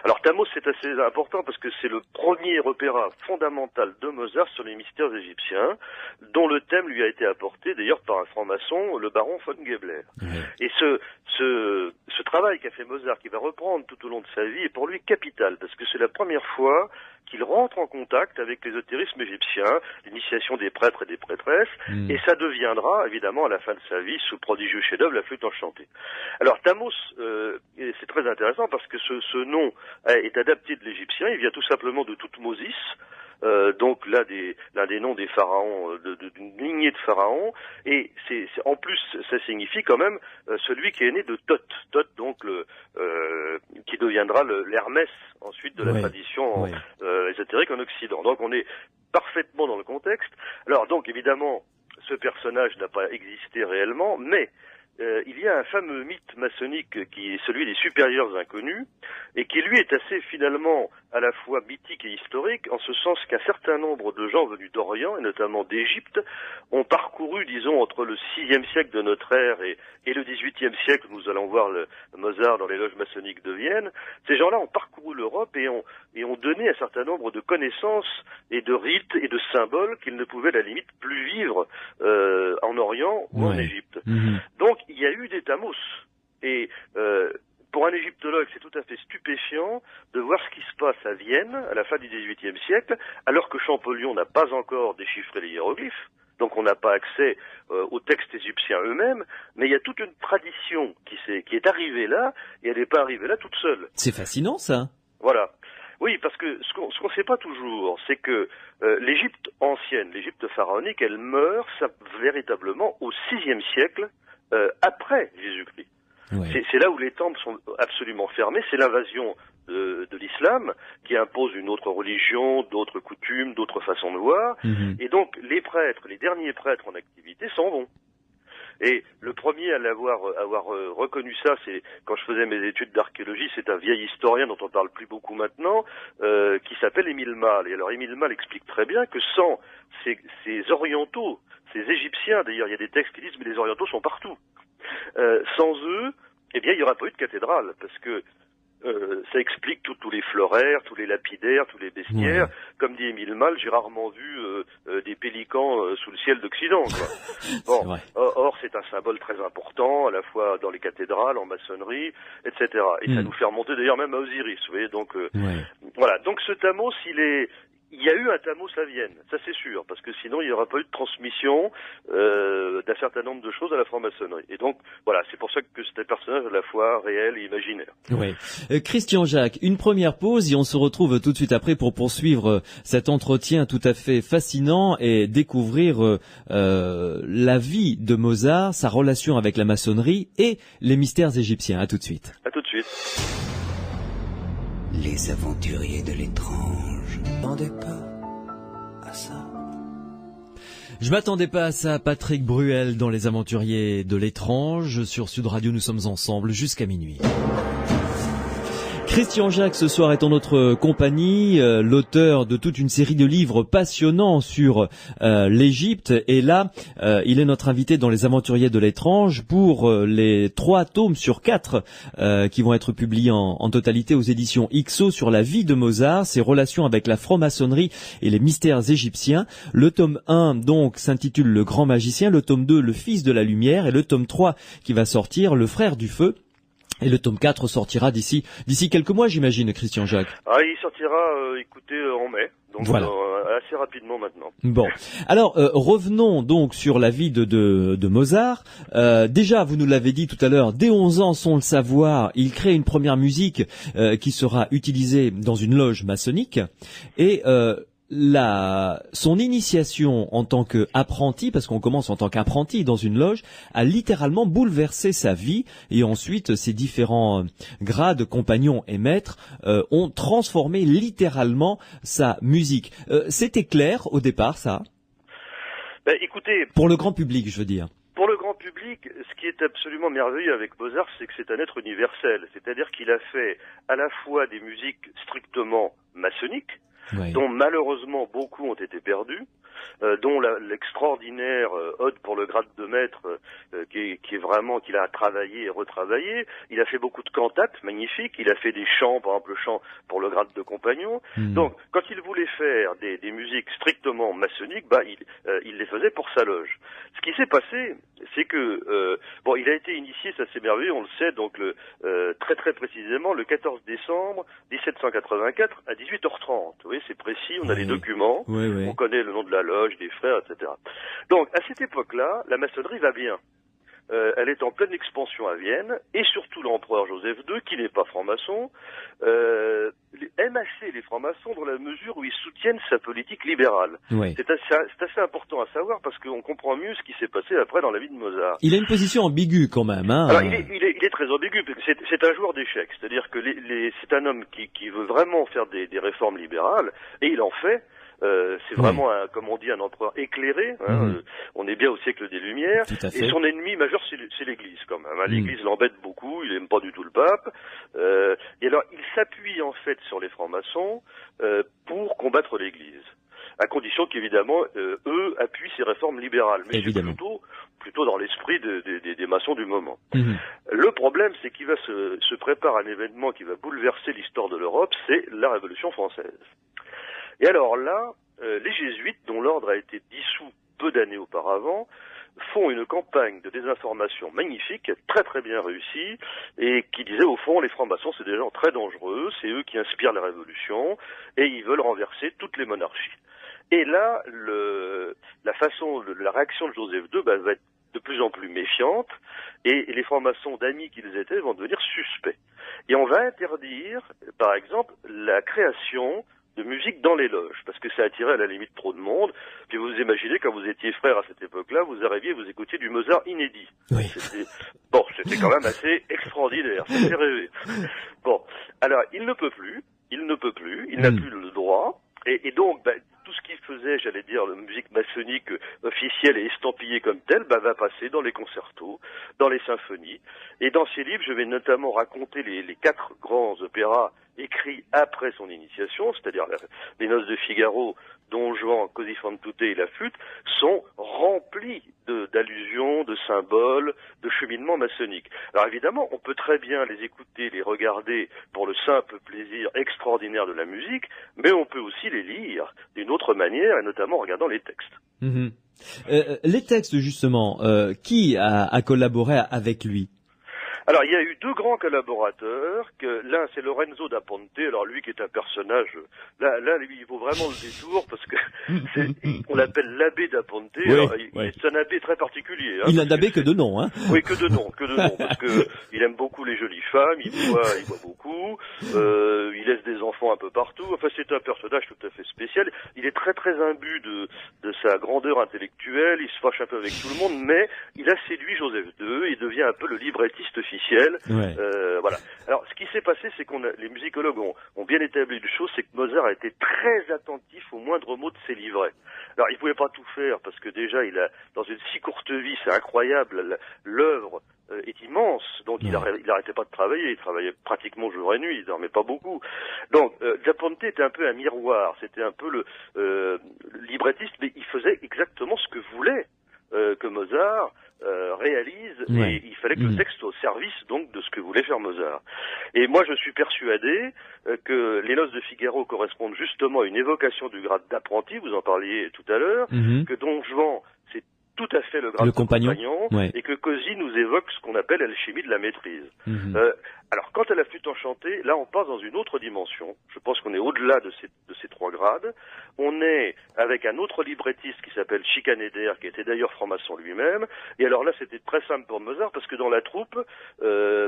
Speaker 6: alors Thamos c'est assez important parce que c'est le premier opéra fondamental de Mozart sur les mystères égyptiens, dont le thème lui a été apporté d'ailleurs par un franc-maçon, le baron von Gebler. Et ce travail qu'a fait Mozart, qui va reprendre tout au long de sa vie, est pour lui capital, parce que c'est la première fois qu'il rentre en contact avec l'ésotérisme égyptien, l'initiation des prêtres et des prêtresses, et ça deviendra, évidemment, à la fin de sa vie, ce prodigieux chef-d'œuvre, la flûte enchantée. Alors, Thamos, c'est très intéressant parce que ce nom est adapté de l'égyptien, il vient tout simplement de Toutmosis, donc l'un des noms des pharaons, d'une lignée de pharaons, et en plus ça signifie quand même celui qui est né de Thoth, donc qui deviendra l'Hermès ensuite de la tradition ésotérique en Occident. Donc on est parfaitement dans le contexte. Alors donc évidemment ce personnage n'a pas existé réellement, mais il y a un fameux mythe maçonnique qui est celui des supérieurs inconnus, et qui lui est assez finalement à la fois mythique et historique, en ce sens qu'un certain nombre de gens venus d'Orient, et notamment d'Égypte, ont parcouru, disons, entre le 6e siècle de notre ère et le 18e siècle, nous allons voir le Mozart dans les loges maçonniques de Vienne. Ces gens-là ont parcouru l'Europe et ont donné un certain nombre de connaissances et de rites et de symboles qu'ils ne pouvaient à la limite plus vivre en Orient ou en Égypte. Donc il y a eu des Thamos, et pour un égyptologue, c'est tout à fait stupéfiant de voir ce qui se passe à Vienne à la fin du XVIIIe siècle, alors que Champollion n'a pas encore déchiffré les hiéroglyphes, donc on n'a pas accès aux textes égyptiens eux-mêmes, mais il y a toute une tradition qui est arrivée là, et elle n'est pas arrivée là toute seule.
Speaker 1: C'est fascinant ça.
Speaker 6: Voilà. Oui, parce que ce qu'on ne sait pas toujours, c'est que l'Égypte ancienne, l'Égypte pharaonique, elle meurt véritablement au VIe siècle, après Jésus-Christ. C'est là où les temples sont absolument fermés, c'est l'invasion de l'islam qui impose une autre religion, d'autres coutumes, d'autres façons de voir, et donc les prêtres, les derniers prêtres en activité s'en vont. Et le premier à avoir reconnu ça, c'est quand je faisais mes études d'archéologie, c'est un vieil historien dont on parle plus beaucoup maintenant, qui s'appelle Émile Malle. Et alors Émile Malle explique très bien que sans ces orientaux, ces égyptiens, d'ailleurs il y a des textes qui disent mais les orientaux sont partout. Sans eux, eh bien il n'y aura pas eu de cathédrale, parce que ça explique tous les floraires, tous les lapidaires, tous les bestiaires. Comme dit Émile Malle, j'ai rarement vu des pélicans sous le ciel d'Occident. Bon, or c'est un symbole très important, à la fois dans les cathédrales, en maçonnerie, etc. Et ça nous fait remonter d'ailleurs même à Osiris. Vous voyez, donc voilà. Donc ce Thamos, il y a eu un Thamos à Vienne, ça c'est sûr, parce que sinon il n'y aura pas eu de transmission d'un certain nombre de choses à la franc-maçonnerie. Et donc voilà, c'est pour ça que c'est un personnage à la fois réel et imaginaire.
Speaker 1: Oui. Christian Jacques, une première pause et on se retrouve tout de suite après pour poursuivre cet entretien tout à fait fascinant et découvrir la vie de Mozart, sa relation avec la maçonnerie et les mystères égyptiens. À tout de suite.
Speaker 6: À tout de suite.
Speaker 4: Les aventuriers de l'étrange. N'attendez pas à ça.
Speaker 1: Je m'attendais pas à ça, Patrick Bruel dans Les Aventuriers de l'étrange. Sur Sud Radio, nous sommes ensemble jusqu'à minuit. Christian Jacques ce soir est en notre compagnie, l'auteur de toute une série de livres passionnants sur l'Égypte, et là il est notre invité dans Les Aventuriers de l'étrange pour les 3 tomes sur 4 qui vont être publiés en totalité aux éditions IXO sur la vie de Mozart, ses relations avec la franc-maçonnerie et les mystères égyptiens. Le tome 1 donc s'intitule Le Grand Magicien, le tome 2 Le Fils de la Lumière, et le tome 3 qui va sortir Le Frère du Feu. Et le tome 4 sortira d'ici quelques mois, j'imagine, Christian Jacques.
Speaker 6: Ah, il sortira, en mai. Donc voilà. Assez rapidement maintenant.
Speaker 1: Bon, alors revenons donc sur la vie de Mozart. Déjà, vous nous l'avez dit tout à l'heure, dès 11 ans, sans le savoir, il crée une première musique qui sera utilisée dans une loge maçonnique. Et son initiation en tant qu'apprenti, parce qu'on commence en tant qu'apprenti dans une loge, a littéralement bouleversé sa vie, et ensuite ses différents grades, compagnons et maîtres ont transformé littéralement sa musique. C'était clair au départ, ça?
Speaker 6: Écoutez,
Speaker 1: pour le grand public, je veux dire.
Speaker 6: Pour le grand public, ce qui est absolument merveilleux avec Mozart, c'est que c'est un être universel. C'est-à-dire qu'il a fait à la fois des musiques strictement maçonniques, oui, dont malheureusement beaucoup ont été perdus, dont l'extraordinaire ode pour le grade de maître qui est vraiment, qu'il a travaillé et retravaillé. Il a fait beaucoup de cantates magnifiques, il a fait des chants, par exemple le chant pour le grade de compagnon. Donc quand il voulait faire des musiques strictement maçonniques, il les faisait pour sa loge. Ce qui s'est passé, c'est que il a été initié, ça c'est merveilleux, on le sait, donc très très précisément le 14 décembre 1784 à 18h30. Vous voyez, c'est précis, on a les documents, on connaît le nom de la loge, des frères, etc. Donc, à cette époque-là, la maçonnerie va bien. Elle est en pleine expansion à Vienne, et surtout l'empereur Joseph II, qui n'est pas franc-maçon, aime assez les francs-maçons dans la mesure où ils soutiennent sa politique libérale. Oui. C'est assez important à savoir, parce qu'on comprend mieux ce qui s'est passé après dans la vie de Mozart.
Speaker 1: Il a une position ambiguë quand même. Hein.
Speaker 6: Alors, il est très ambigu, c'est un joueur d'échecs, c'est-à-dire que c'est un homme qui veut vraiment faire des réformes libérales, et il en fait. C'est vraiment, comme on dit, un empereur éclairé. On est bien au siècle des Lumières. Et son ennemi majeur, c'est l'Église, quand même. L'Église l'embête beaucoup. Il aime pas du tout le pape. Et alors, il s'appuie en fait sur les francs-maçons pour combattre l'Église, à condition qu'évidemment, eux appuient ces réformes libérales. Mais c'est plutôt dans l'esprit des maçons du moment. Le problème, c'est qu'il va se prépare un événement qui va bouleverser l'histoire de l'Europe, c'est la Révolution française. Et alors là, les jésuites, dont l'ordre a été dissous peu d'années auparavant, font une campagne de désinformation magnifique, très très bien réussie, et qui disait au fond, les francs-maçons c'est des gens très dangereux, c'est eux qui inspirent la révolution, et ils veulent renverser toutes les monarchies. Et là, la réaction de Joseph II va être de plus en plus méfiante, et les francs-maçons d'amis qu'ils étaient vont devenir suspects. Et on va interdire, par exemple, la création de musique dans les loges, parce que ça attirait à la limite trop de monde. Puis vous imaginez, quand vous étiez frère à cette époque-là, vous arriviez, vous écoutiez du Mozart inédit. Oui. C'était quand même assez extraordinaire, ça fait rêver. Bon, alors, il ne peut plus, il n'a plus le droit, et donc, tout ce qu'il faisait, j'allais dire, la musique maçonnique officielle et estampillée comme telle, va passer dans les concertos, dans les symphonies. Et dans ces livres, je vais notamment raconter les 4 grands opéras écrits après son initiation, c'est-à-dire les Noces de Figaro, Don Juan, Così fan tutte et la flûte, sont remplis d'allusions, de symboles, de cheminements maçonniques. Alors évidemment, on peut très bien les écouter, les regarder pour le simple plaisir extraordinaire de la musique, mais on peut aussi les lire d'une autre manière, et notamment en regardant les textes.
Speaker 1: Les textes, justement, qui a collaboré avec lui?
Speaker 6: Alors, il y a eu 2 grands collaborateurs, l'un c'est Lorenzo da Ponte, alors lui qui est un personnage, là lui, il vaut vraiment le détour, parce que on l'appelle l'abbé da Ponte, c'est un abbé très particulier.
Speaker 1: Il n'a d'abbé que de nom, hein.
Speaker 6: Oui, que de nom, parce que il aime beaucoup les jolies femmes, il boit beaucoup, il laisse des enfants un peu partout, enfin c'est un personnage tout à fait spécial, il est très très imbu de sa grandeur intellectuelle, il se fâche un peu avec tout le monde, mais il a séduit Joseph II, il devient un peu le librettiste officiel. Voilà. Alors, ce qui s'est passé, c'est les musicologues ont bien établi une chose, c'est que Mozart a été très attentif au moindre mot de ses livrets. Alors, il pouvait pas tout faire, parce que déjà, il a, dans une si courte vie, c'est incroyable, l'œuvre est immense, donc il n'arrêtait pas de travailler, il travaillait pratiquement jour et nuit, il dormait pas beaucoup. Donc Da Ponte était un peu un miroir, c'était un peu le librettiste, mais il faisait exactement ce que voulait que Mozart réalise, et il fallait que le texte soit au service donc de ce que voulait faire Mozart. Et moi je suis persuadé que les Noces de Figaro correspondent justement à une évocation du grade d'apprenti, vous en parliez tout à l'heure, que Don Juan c'est tout à fait le grade de compagnon, et que Così nous évoque ce qu'on appelle l'alchimie de la maîtrise. Alors, quant à la flûte enchantée, là on passe dans une autre dimension. Je pense qu'on est au-delà de ces trois grades. On est avec un autre librettiste qui s'appelle Schikaneder, qui était d'ailleurs franc-maçon lui-même. Et alors là, c'était très simple pour Mozart, parce que dans la troupe,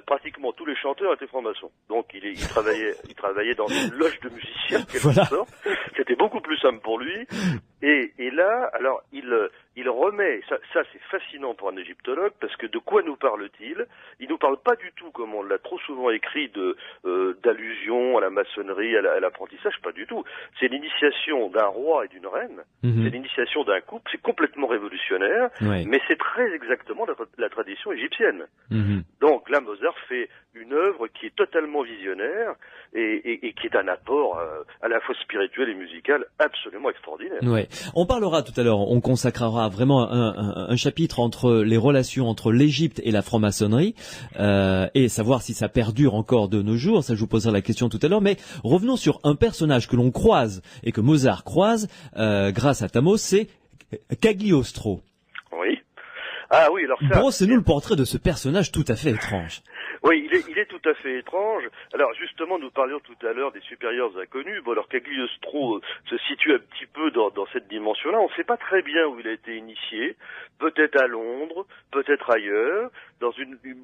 Speaker 6: pratiquement tous les chanteurs étaient francs-maçons. Donc il travaillait dans une loge de musiciens, quelque sorte. C'était beaucoup plus simple pour lui. Et là, alors il remet, ça c'est fascinant pour un égyptologue, parce que de quoi nous parle-t-il? Il nous parle pas du tout, comme on l'a trop souvent écrit, d'allusion à la maçonnerie, à l'apprentissage, pas du tout. C'est l'initiation d'un roi et d'une reine, c'est l'initiation d'un couple, c'est complètement révolutionnaire, mais c'est très exactement la tradition égyptienne. Donc là, Mozart fait une œuvre qui est totalement visionnaire et qui est un apport à la fois spirituel et musical absolument extraordinaire.
Speaker 1: On parlera tout à l'heure, on consacrera vraiment un chapitre entre les relations entre l'Égypte et la franc-maçonnerie, et savoir si ça perdure encore de nos jours, ça je vous poserai la question tout à l'heure, mais revenons sur un personnage que l'on croise et que Mozart croise grâce à Thamos, c'est Cagliostro.
Speaker 6: Oui. Ah oui, alors ça...
Speaker 1: Brossez-nous le portrait de ce personnage tout à fait étrange.
Speaker 6: Oui, il est tout à fait étrange. Alors justement, nous parlions tout à l'heure des supérieurs inconnus. Bon, alors Cagliostro se situe un petit peu dans cette dimension-là. On ne sait pas très bien où il a été initié. Peut-être à Londres, peut-être ailleurs.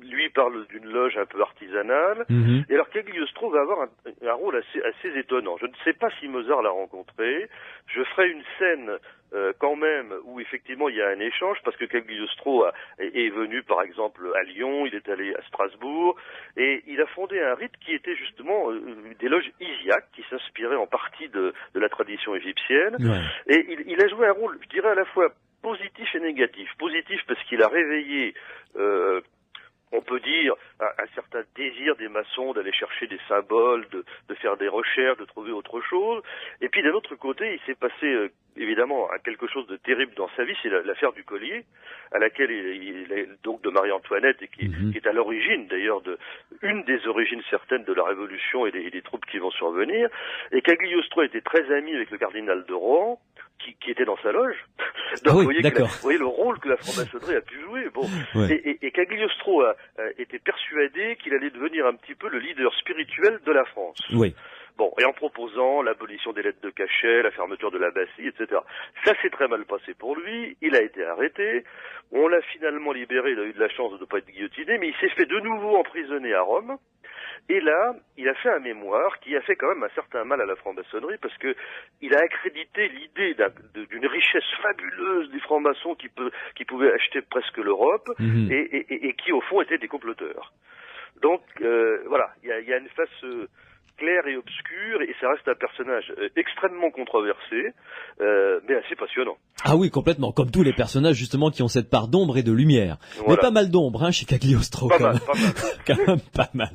Speaker 6: Lui parle d'une loge un peu artisanale. Et alors Cagliostro va avoir un rôle assez étonnant. Je ne sais pas si Mozart l'a rencontré. Je ferai une scène quand même où effectivement il y a un échange, parce que Cagliostro est venu par exemple à Lyon, il est allé à Strasbourg, et il a fondé un rite qui était justement des loges isiaques, qui s'inspiraient en partie de la tradition égyptienne, et il a joué un rôle, je dirais, à la fois positif et négatif. Positif parce qu'il a réveillé on peut dire un certain désir des maçons d'aller chercher des symboles, de faire des recherches, de trouver autre chose. Et puis d'un autre côté, il s'est passé évidemment quelque chose de terrible dans sa vie, c'est l'affaire du collier, à laquelle il est donc de Marie-Antoinette, et qui est à l'origine d'ailleurs une des origines certaines de la Révolution et des troubles qui vont survenir. Et Cagliostro était très ami avec le cardinal de Rohan, qui était dans sa loge. Donc vous voyez le rôle que la franc-maçonnerie a pu jouer. Bon, et Cagliostro était persuadé qu'il allait devenir un petit peu le leader spirituel de la France. Bon, et en proposant l'abolition des lettres de cachet, la fermeture de la Bastille, etc. Ça s'est très mal passé pour lui, il a été arrêté, on l'a finalement libéré, il a eu de la chance de ne pas être guillotiné, mais il s'est fait de nouveau emprisonner à Rome, et là, il a fait un mémoire qui a fait quand même un certain mal à la franc-maçonnerie, parce que il a accrédité l'idée d'une richesse fabuleuse des francs-maçons qui pouvaient acheter presque l'Europe, et qui au fond étaient des comploteurs. Donc voilà, il y a une face clair et obscur, et ça reste un personnage extrêmement controversé, mais assez passionnant.
Speaker 1: Ah oui, complètement, comme tous les personnages justement qui ont cette part d'ombre et de lumière. Mais pas mal d'ombre chez Cagliostro. Quand même pas mal.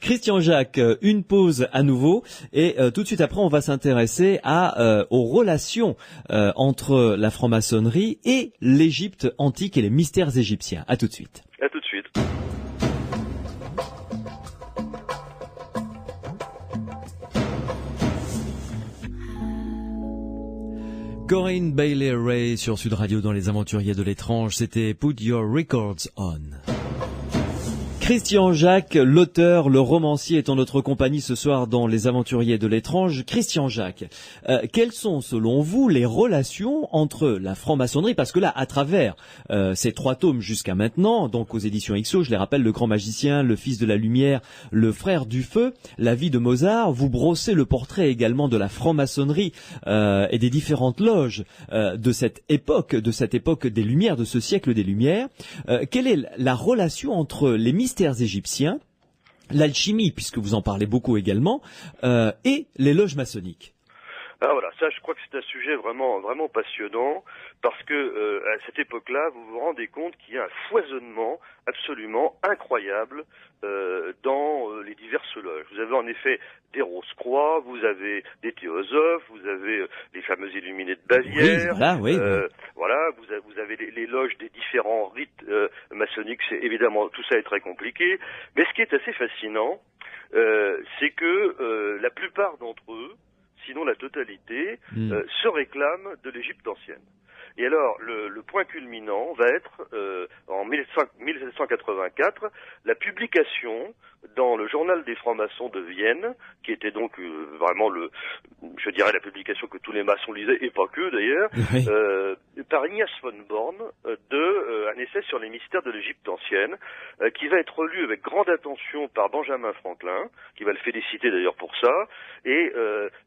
Speaker 1: Christian Jacques, une pause à nouveau, et tout de suite après on va s'intéresser aux relations entre la franc-maçonnerie et l'Égypte antique et les mystères égyptiens. À tout de suite.
Speaker 6: À tout de suite.
Speaker 1: Corinne Bailey Ray sur Sud Radio dans Les Aventuriers de l'étrange, c'était Put Your Records On. Christian Jacques, l'auteur, le romancier, est en notre compagnie ce soir dans Les Aventuriers de l'étrange. Christian Jacques, quelles sont selon vous les relations entre la franc-maçonnerie, parce que là, à travers ces 3 tomes jusqu'à maintenant, donc aux éditions XO, je les rappelle, Le Grand Magicien, Le Fils de la Lumière, Le Frère du Feu, La vie de Mozart, vous brossez le portrait également de la franc-maçonnerie et des différentes loges de cette époque des Lumières, de ce siècle des Lumières. Quelle est la relation entre les mystères égyptiens, l'alchimie, puisque vous en parlez beaucoup également, et les loges maçonniques?
Speaker 6: Ah voilà, ça je crois que c'est un sujet vraiment passionnant parce que à cette époque-là, vous vous rendez compte qu'il y a un foisonnement absolument incroyable dans les diverses loges. Vous avez en effet des Rose-Croix, vous avez des théosophes, vous avez les fameux illuminés de Bavière, voilà, vous avez les loges des différents rites maçonniques. C'est évidemment tout ça est très compliqué, mais ce qui est assez fascinant, c'est que la plupart d'entre eux, sinon la totalité, se réclament de l'Égypte ancienne. Et alors, le point culminant va être, en 1784, la publication dans le journal des francs-maçons de Vienne, qui était donc vraiment je dirais la publication que tous les maçons lisaient, et pas que d'ailleurs, par Ignaz von Born, un essai sur les mystères de l'Égypte ancienne, qui va être lu avec grande attention par Benjamin Franklin, qui va le féliciter d'ailleurs pour ça, et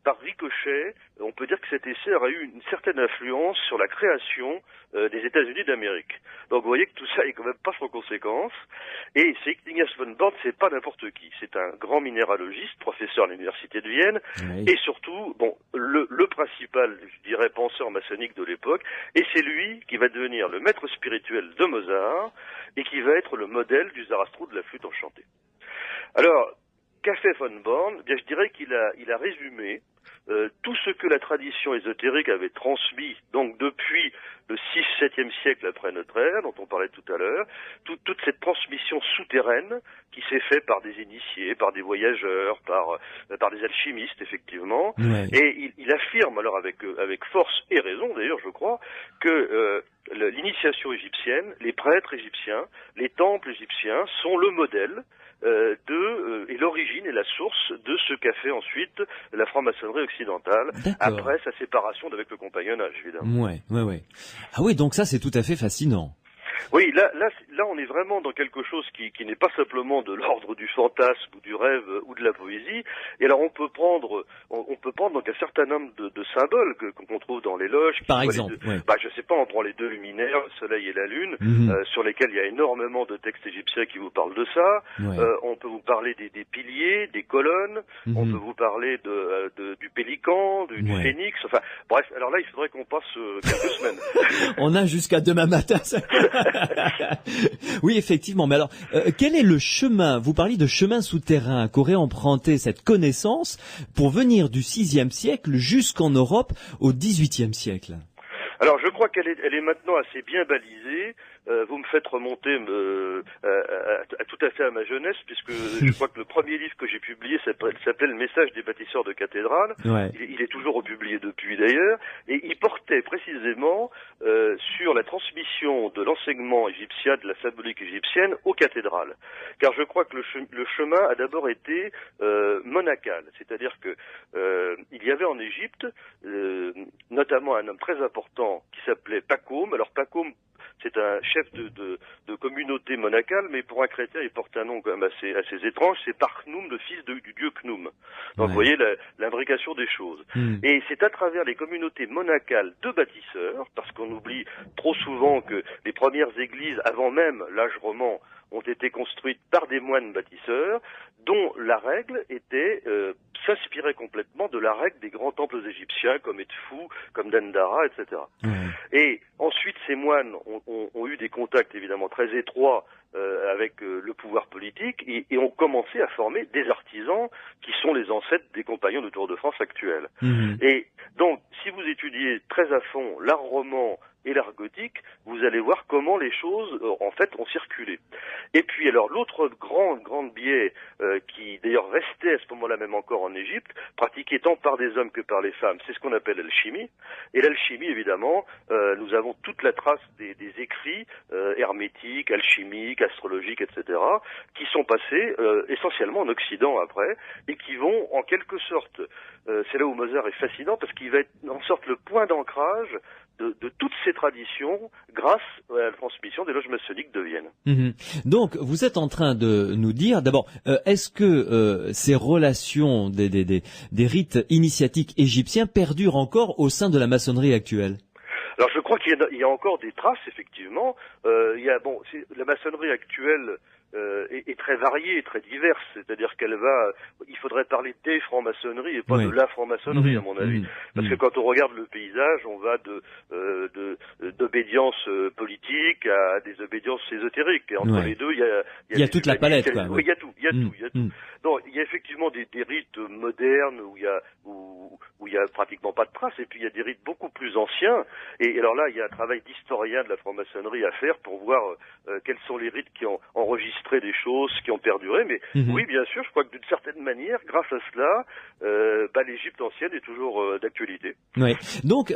Speaker 6: par ricochet, on peut dire que cet essai aura eu une certaine influence sur la création des États-Unis d'Amérique. Donc vous voyez que tout ça est quand même pas sans conséquence, et c'est Ignaz von Born, c'est pas n'importe qui, c'est un grand minéralogiste, professeur à l'université de Vienne, et surtout, le principal, je dirais, penseur maçonnique de l'époque, et c'est lui qui va devenir le maître spirituel de Mozart, et qui va être le modèle du Zarastroud de la flûte enchantée. Alors, qu'a fait von Born? Bien, je dirais qu'il a résumé tout ce que la tradition ésotérique avait transmis, donc depuis le 6-7e siècle après notre ère, dont on parlait tout à l'heure, toute cette transmission souterraine qui s'est faite par des initiés, par des voyageurs, par des alchimistes, effectivement. Et il affirme, alors avec force et raison d'ailleurs, je crois, que l'initiation égyptienne, les prêtres égyptiens, les temples égyptiens sont le modèle et l'origine et la source de ce qu'a fait ensuite la franc-maçonnerie occidentale après sa séparation d'avec le compagnonnage, évidemment.
Speaker 1: Ouais. Ah oui, donc ça c'est tout à fait fascinant.
Speaker 6: Oui, là, on est vraiment dans quelque chose qui n'est pas simplement de l'ordre du fantasme ou du rêve ou de la poésie. Et alors, on peut prendre donc un certain nombre de symboles qu'on trouve dans les loges.
Speaker 1: Par exemple,
Speaker 6: je sais pas, on prend les deux luminaires, le soleil et la lune, sur lesquels il y a énormément de textes égyptiens qui vous parlent de ça. On peut vous parler des piliers, des colonnes. On peut vous parler du pélican, du phénix. Enfin, bref. Alors là, il faudrait qu'on passe quelques semaines.
Speaker 1: On a jusqu'à demain matin. Oui, effectivement. Mais alors, quel est le chemin? Vous parliez de chemin souterrain qu'aurait emprunté cette connaissance pour venir du 6e siècle jusqu'en Europe au 18e siècle.
Speaker 6: Alors, je crois qu'elle est maintenant assez bien balisée. Vous me faites remonter tout à fait à ma jeunesse, puisque je crois que le premier livre que j'ai publié s'appelait Le message des bâtisseurs de cathédrales. Il est toujours republié depuis d'ailleurs, et il portait précisément sur la transmission de l'enseignement égyptien, de la symbolique égyptienne aux cathédrales. Car je crois que le chemin a d'abord été monacal, c'est-à-dire que il y avait en Égypte notamment un homme très important qui s'appelait Pacôme. Alors Pacôme, c'est un chef de communauté monacale, mais pour un chrétien, il porte un nom quand même assez étrange. C'est Parknoum, le fils du dieu Knoum. Donc, vous voyez l'imbrication des choses. Et c'est à travers les communautés monacales de bâtisseurs, parce qu'on oublie trop souvent que les premières églises, avant même l'âge roman, ont été construites par des moines bâtisseurs, dont la règle était s'inspirait complètement de la règle des grands temples égyptiens, comme Edfou, comme Dendara, etc. Et ensuite, ces moines ont eu des contacts évidemment très étroits avec le pouvoir politique et ont commencé à former des artisans qui sont les ancêtres des compagnons du Tour de France actuels. Et donc, si vous étudiez très à fond l'art roman et l'art gothique, vous allez voir comment les choses, en fait, ont circulé. Et puis, alors, l'autre grand biais, qui d'ailleurs restait à ce moment-là même encore en Égypte, pratiqué tant par des hommes que par les femmes, c'est ce qu'on appelle l'alchimie. Et l'alchimie, évidemment, nous avons toute la trace des écrits hermétiques, alchimiques, astrologiques, etc., qui sont passés essentiellement en Occident après, et qui vont, en quelque sorte, c'est là où Mozart est fascinant, parce qu'il va être en sorte le point d'ancrage de toutes ces traditions grâce à la transmission des loges maçonniques de Vienne.
Speaker 1: Donc, vous êtes en train de nous dire, d'abord, est-ce que ces relations des rites initiatiques égyptiens perdurent encore au sein de la maçonnerie actuelle?
Speaker 6: Alors, je crois qu'il y a encore des traces, effectivement. La maçonnerie actuelle est très variée, très diverse. C'est-à-dire il faudrait parler des francs-maçonneries et pas de la franc-maçonnerie, à mon avis. Parce que quand on regarde le paysage, on va d'obédience politique à des obédiences ésotériques. Et entre les deux, il y a
Speaker 1: toute la palette, quoi.
Speaker 6: Oui, il y a tout. Donc, il y a effectivement des rites modernes où il y a pratiquement pas de traces, et puis il y a des rites beaucoup plus anciens. Et alors là, il y a un travail d'historien de la franc-maçonnerie à faire pour voir quels sont les rites qui ont enregistré des choses, qui ont perduré. Mais oui, bien sûr, je crois que d'une certaine manière, grâce à cela, l'Égypte ancienne est toujours d'actualité.
Speaker 1: Oui. Donc,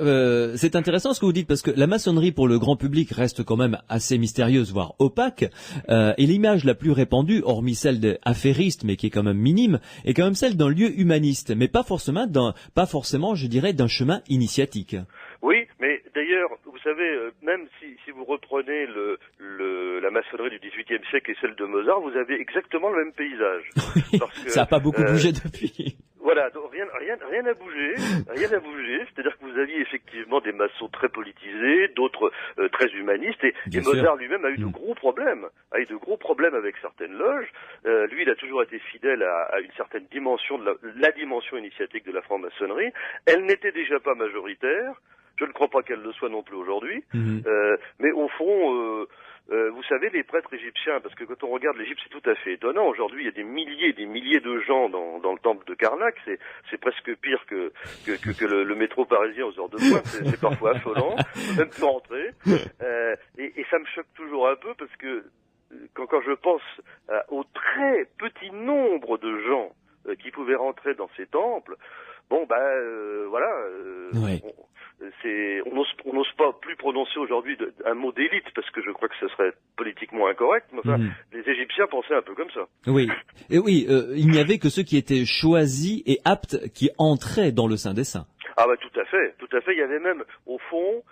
Speaker 1: c'est intéressant ce que vous dites, parce que la maçonnerie pour le grand public reste quand même assez mystérieuse, voire opaque. Et l'image la plus répandue, hormis celle d'affairiste, mais qui est quand même minime, est quand même celle d'un lieu humaniste, mais pas forcément, je dirais, d'un chemin initiatique.
Speaker 6: Oui, mais d'ailleurs, vous savez, même si vous reprenez la maçonnerie du XVIIIe siècle et celle de Mozart, vous avez exactement le même paysage. Parce que,
Speaker 1: ça n'a pas beaucoup bougé depuis.
Speaker 6: Voilà, donc rien n'a bougé, c'est-à-dire que vous aviez effectivement des maçons très politisés, d'autres très humanistes, et Mozart lui-même a eu de gros problèmes, avec certaines loges. Lui, il a toujours été fidèle à une certaine dimension la dimension initiatique de la franc-maçonnerie. Elle n'était déjà pas majoritaire. Je ne crois pas qu'elle le soit non plus aujourd'hui, mais au fond, vous savez, les prêtres égyptiens, parce que quand on regarde l'Égypte, c'est tout à fait étonnant. Aujourd'hui, il y a des milliers de gens dans le temple de Karnak. C'est presque pire que le métro parisien aux heures de pointe. C'est parfois affolant, même plus rentrer. Et ça me choque toujours un peu parce que quand je pense au très petit nombre de gens qui pouvaient rentrer dans ces temples, bon, on n'ose pas plus prononcer aujourd'hui un mot d'élite parce que je crois que ce serait politiquement incorrect, mais enfin, les Égyptiens pensaient un peu comme ça.
Speaker 1: Oui, et oui, il n'y avait que ceux qui étaient choisis et aptes qui entraient dans le Saint des Saints.
Speaker 6: Ah bah tout à fait. Il y avait même, au fond,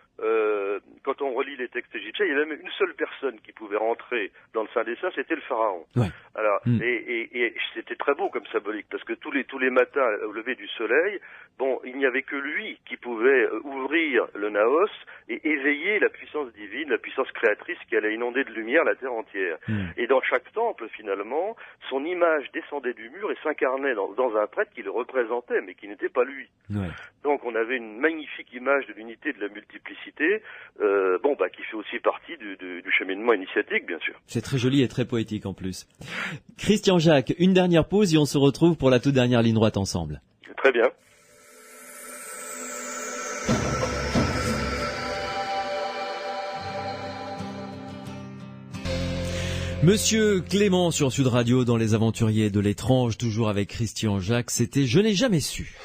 Speaker 6: quand on relit les textes égyptiens, il y avait même une seule personne qui pouvait rentrer dans le Saint des Saints, c'était le pharaon. Ouais. Alors, et c'était très beau comme symbolique, parce que tous les matins, au lever du soleil, bon, il n'y avait que lui qui pouvait ouvrir le Naos et éveiller la puissance divine, la puissance créatrice qui allait inonder de lumière la terre entière. Et dans chaque temple, finalement, son image descendait du mur et s'incarnait dans un prêtre qui le représentait, mais qui n'était pas lui. Ouais. Donc on avait une magnifique image de l'unité et de la multiplicité, qui fait aussi partie du cheminement initiatique, bien sûr.
Speaker 1: C'est très joli et très poétique en plus. Christian Jacques, une dernière pause et on se retrouve pour la toute dernière ligne droite ensemble.
Speaker 6: Très bien.
Speaker 1: Monsieur Clément sur Sud Radio dans Les Aventuriers de l'étrange, toujours avec Christian Jacques, c'était Je n'ai jamais su.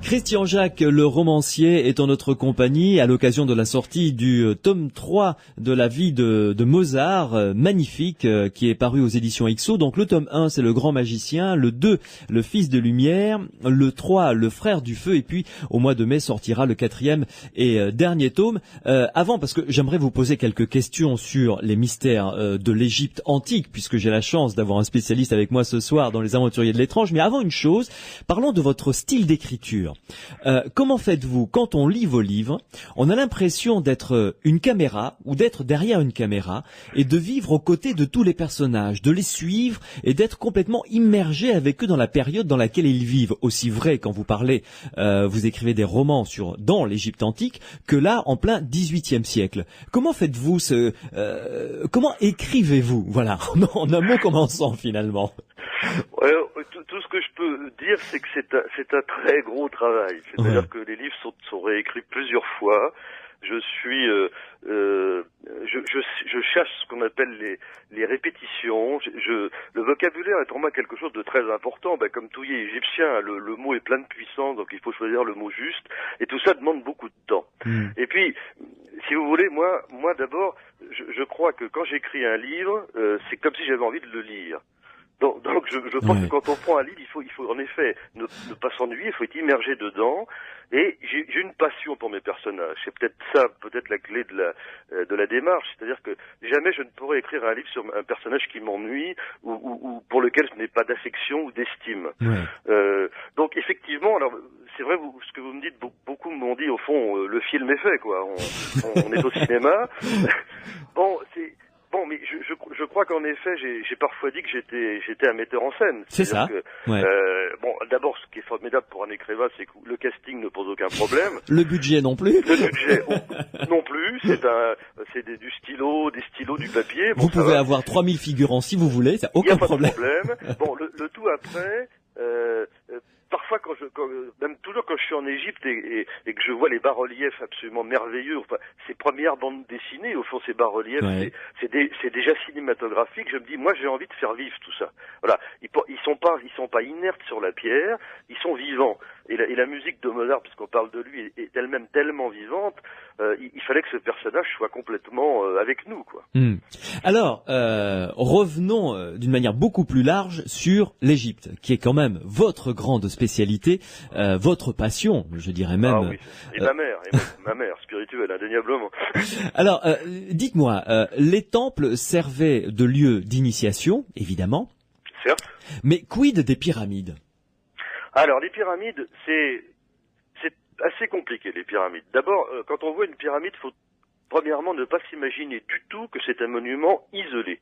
Speaker 1: Christian Jacques, le romancier, est en notre compagnie à l'occasion de la sortie du tome 3 de la vie de Mozart, magnifique, qui est paru aux éditions XO. Donc le tome 1, c'est le grand magicien, le 2, le fils de lumière, le 3, le frère du feu, et puis au mois de mai sortira le 4e et dernier tome. Avant, parce que j'aimerais vous poser quelques questions sur les mystères de l'Égypte antique, puisque j'ai la chance d'avoir un spécialiste avec moi ce soir dans Les Aventuriers de l'étrange. Mais avant une chose, parlons de votre style d'écriture. Comment faites-vous quand on lit vos livres? On a l'impression d'être une caméra ou d'être derrière une caméra et de vivre aux côtés de tous les personnages, de les suivre et d'être complètement immergé avec eux dans la période dans laquelle ils vivent. Aussi vrai quand vous parlez, vous écrivez des romans dans l'Égypte antique que là en plein XVIIIe siècle. Comment faites-vous comment écrivez-vous? Voilà, en un mot commençant finalement.
Speaker 6: Ouais, tout ce que je peux dire, c'est que c'est un très gros travail. C'est-à-dire que les livres sont réécrits plusieurs fois. Je cherche ce qu'on appelle les répétitions. Le vocabulaire est pour moi quelque chose de très important. Comme tout y est égyptien, le mot est plein de puissance, donc il faut choisir le mot juste. Et tout ça demande beaucoup de temps. Et puis, si vous voulez, moi d'abord, je crois que quand j'écris un livre, c'est comme si j'avais envie de le lire. Donc je pense que quand on prend un livre, il faut en effet ne pas s'ennuyer, il faut être immergé dedans. Et j'ai une passion pour mes personnages. C'est peut-être la clé de la démarche. C'est-à-dire que jamais je ne pourrais écrire un livre sur un personnage qui m'ennuie ou pour lequel je n'ai pas d'affection ou d'estime. Donc effectivement, alors c'est vrai ce que vous me dites, beaucoup m'ont dit au fond le film est fait quoi. On est au cinéma. Bon, Bon, mais je crois qu'en effet, j'ai parfois dit que j'étais un metteur en scène.
Speaker 1: C'est ça.
Speaker 6: Bon, d'abord, ce qui est formidable pour un écrivain, c'est que le casting ne pose aucun problème.
Speaker 1: Le budget non plus.
Speaker 6: Le budget non plus. C'est du stylo, des stylos, du papier. Bon,
Speaker 1: vous pouvez avoir 3000 figurants si vous voulez, ça aucun problème.
Speaker 6: Il n'y a pas de problème. Bon, le tout après. Parfois, même toujours quand je suis en Égypte et que je vois les bas-reliefs absolument merveilleux, enfin, ces premières bandes dessinées, au fond, ces bas-reliefs, c'est déjà cinématographique. Je me dis, moi, j'ai envie de faire vivre tout ça. Voilà, ils sont pas inertes sur la pierre, ils sont vivants. Et la musique de Mozart, puisqu'on parle de lui, est elle-même tellement vivante. Il fallait que ce personnage soit complètement avec nous, quoi.
Speaker 1: Alors, revenons d'une manière beaucoup plus large sur l'Égypte, qui est quand même votre grande spécialité, votre passion, je dirais même.
Speaker 6: Ah oui, et ma mère spirituelle, indéniablement.
Speaker 1: Alors, dites-moi, les temples servaient de lieu d'initiation, évidemment.
Speaker 6: Certes.
Speaker 1: Mais quid des pyramides?
Speaker 6: Alors, les pyramides, c'est assez compliqué, les pyramides. D'abord, quand on voit une pyramide, faut premièrement ne pas s'imaginer du tout que c'est un monument isolé.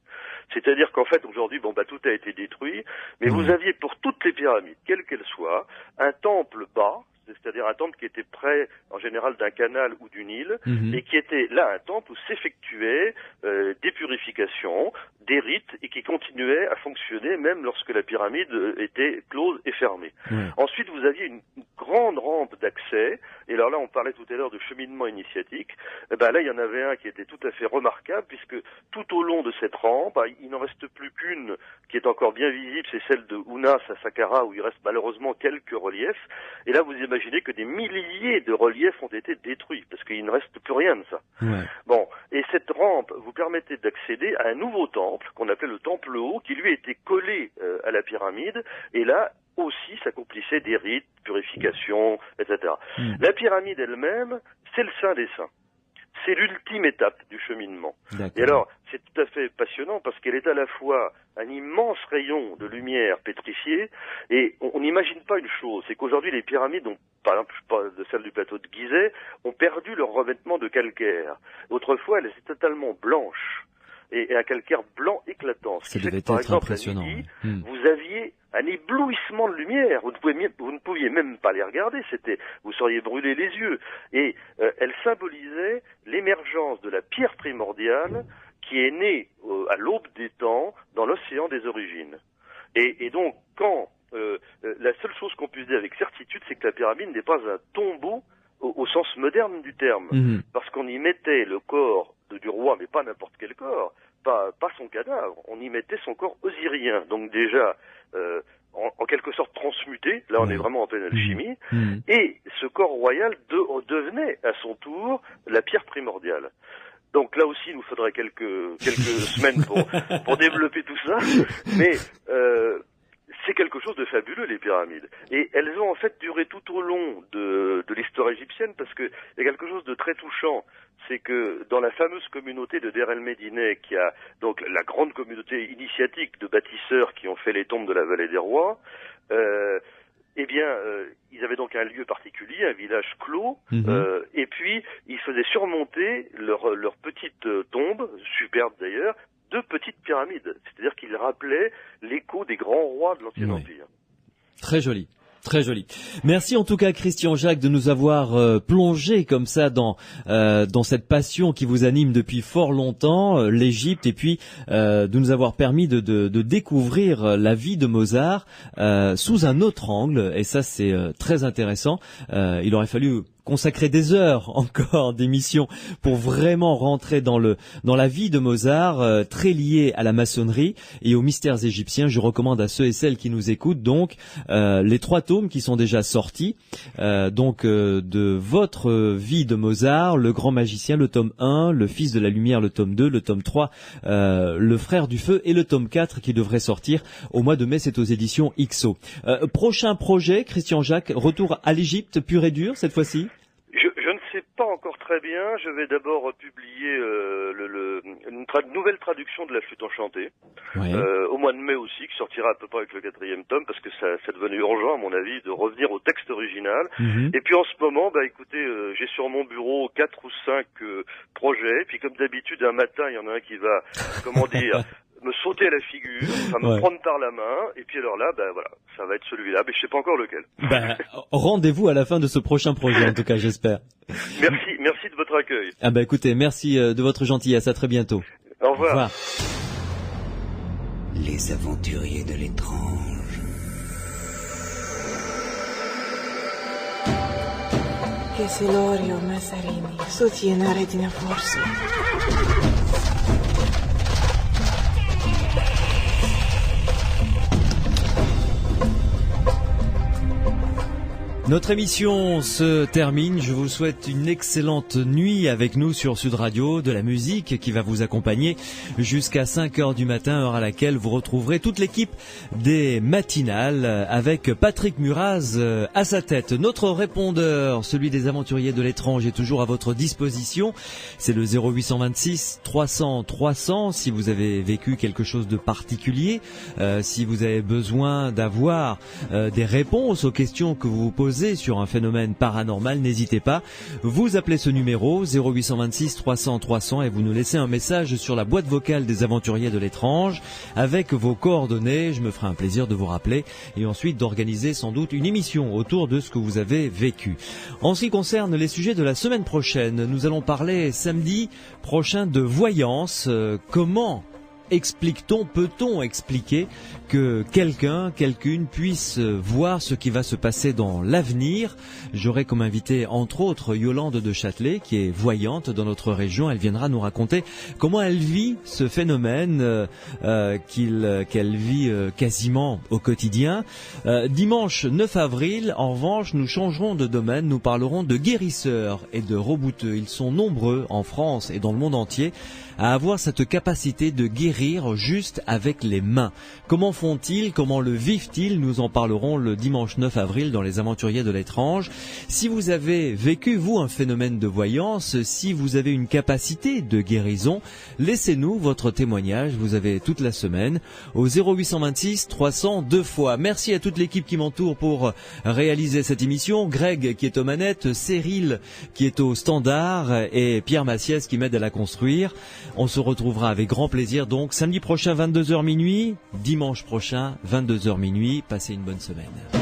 Speaker 6: C'est-à-dire qu'en fait, aujourd'hui, tout a été détruit, mais vous aviez pour toutes les pyramides, quelles qu'elles soient, un temple bas, c'est-à-dire un temple qui était près, en général, d'un canal ou d'une île, et qui était là un temple où s'effectuaient des purifications, des rites, et qui continuaient à fonctionner même lorsque la pyramide était close et fermée. Ensuite, vous aviez une grande rampe d'accès, et alors là, on parlait tout à l'heure de cheminement initiatique, là, il y en avait un qui était tout à fait remarquable, puisque tout au long de cette rampe, il n'en reste plus qu'une qui est encore bien visible, c'est celle de Ounas à Saqqara, où il reste malheureusement quelques reliefs, et là, vous imaginez que des milliers de reliefs ont été détruits, parce qu'il ne reste plus rien de ça. Bon, et cette rampe vous permettait d'accéder à un nouveau temple, qu'on appelait le temple haut, qui lui était collé à la pyramide, et là aussi s'accomplissait des rites, purifications, etc. La pyramide elle-même, c'est le Saint des Saints. C'est l'ultime étape du cheminement. Et alors, c'est tout à fait passionnant parce qu'elle est à la fois un immense rayon de lumière pétrifiée et on n'imagine pas une chose, c'est qu'aujourd'hui les pyramides ont, par exemple, je parle de celle du plateau de Gizeh, ont perdu leur revêtement de calcaire. Autrefois, elles étaient totalement blanches et un calcaire blanc éclatant.
Speaker 1: Ça devait être impressionnant.
Speaker 6: À midi, vous aviez un éblouissement de lumière. Vous ne pouviez même pas les regarder. Vous seriez brûlé les yeux. Et elle symbolisait l'émergence de la pierre primordiale qui est née à l'aube des temps dans l'océan des origines. Et donc, quand la seule chose qu'on puisse dire avec certitude, c'est que la pyramide n'est pas un tombeau au sens moderne du terme, parce qu'on y mettait le corps du roi, mais pas n'importe quel corps, pas son cadavre, on y mettait son corps osirien, donc déjà en quelque sorte transmuté, là on est vraiment en pleine alchimie, et ce corps royal devenait à son tour la pierre primordiale. Donc là aussi, il nous faudrait quelques semaines pour développer tout ça, mais c'est quelque chose de fabuleux, les pyramides. Et elles ont en fait duré tout au long de l'histoire égyptienne, parce que il y a quelque chose de très touchant. C'est que dans la fameuse communauté de Der el-Médineh, qui a donc la grande communauté initiatique de bâtisseurs qui ont fait les tombes de la vallée des rois, ils avaient donc un lieu particulier, un village clos, et puis ils faisaient surmonter leur petite tombe, superbe d'ailleurs, de petites pyramides. C'est-à-dire qu'ils rappelaient l'écho des grands rois de l'Ancien Empire.
Speaker 1: Très joli. Très joli. Merci en tout cas Christian Jacques de nous avoir plongé comme ça dans cette passion qui vous anime depuis fort longtemps, l'Égypte, et puis de nous avoir permis de découvrir la vie de Mozart sous un autre angle, et ça c'est très intéressant. Il aurait fallu consacrer des heures encore d'émission pour vraiment rentrer dans la vie de Mozart, très liée à la maçonnerie et aux mystères égyptiens. Je recommande à ceux et celles qui nous écoutent donc les 3 tomes qui sont déjà sortis de votre vie de Mozart, le grand magicien, le tome 1, le fils de la lumière, le tome 2, le tome 3, le frère du feu, et le tome 4 qui devrait sortir au mois de mai. C'est aux éditions XO. Prochain projet, Christian Jacques, retour à l'Égypte pur et dur cette fois-ci?
Speaker 6: Je ne sais pas encore très bien. Je vais d'abord publier une nouvelle traduction de La Flûte enchantée, au mois de mai aussi, qui sortira à peu près avec le 4e tome, parce que ça devenait urgent, à mon avis, de revenir au texte original. Et puis en ce moment, écoutez, j'ai sur mon bureau 4 ou 5 projets. Puis comme d'habitude, un matin, il y en a un qui va, me sauter à la figure, me prendre par la main, et puis alors là, voilà, ça va être celui-là, mais je sais pas encore lequel.
Speaker 1: Rendez-vous à la fin de ce prochain projet, en tout cas, j'espère.
Speaker 6: Merci de votre accueil.
Speaker 1: Écoutez, merci de votre gentillesse, à très bientôt.
Speaker 6: Au revoir.
Speaker 1: Au revoir.
Speaker 4: Les aventuriers de l'étrange.
Speaker 7: Che se Lorio Massarini soutiene di forza.
Speaker 1: Notre émission se termine. Je vous souhaite une excellente nuit avec nous sur Sud Radio, de la musique qui va vous accompagner jusqu'à 5h du matin, heure à laquelle vous retrouverez toute l'équipe des matinales avec Patrick Muraz à sa tête. Notre répondeur, celui des aventuriers de l'étrange, est toujours à votre disposition. C'est le 0826 300 300 si vous avez vécu quelque chose de particulier, si vous avez besoin d'avoir des réponses aux questions que vous vous posez sur un phénomène paranormal, n'hésitez pas. Vous appelez ce numéro 0826 300 300 et vous nous laissez un message sur la boîte vocale des aventuriers de l'étrange avec vos coordonnées. Je me ferai un plaisir de vous rappeler et ensuite d'organiser sans doute une émission autour de ce que vous avez vécu. En ce qui concerne les sujets de la semaine prochaine, nous allons parler samedi prochain de voyance. Comment peut-on expliquer que quelqu'une puisse voir ce qui va se passer dans l'avenir? J'aurai comme invité entre autres Yolande de Châtelet, qui est voyante dans notre région. Elle viendra nous raconter comment elle vit ce phénomène qu'elle vit quasiment au quotidien. Dimanche 9 avril, en revanche, nous changerons de domaine. Nous parlerons de guérisseurs et de rebouteux. Ils sont nombreux en France et dans le monde entier à avoir cette capacité de guérir juste avec les mains. Comment font-ils? Comment le vivent-ils? Nous en parlerons le dimanche 9 avril dans les aventuriers de l'étrange. Si vous avez vécu, vous, un phénomène de voyance, si vous avez une capacité de guérison, laissez-nous votre témoignage. Vous avez toute la semaine au 0826 300 2 fois. Merci à toute l'équipe qui m'entoure pour réaliser cette émission. Greg qui est aux manettes, Cyril qui est au standard et Pierre Massiès qui m'aide à la construire. On se retrouvera avec grand plaisir donc samedi prochain 22h minuit, dimanche prochain 22h minuit. Passez une bonne semaine.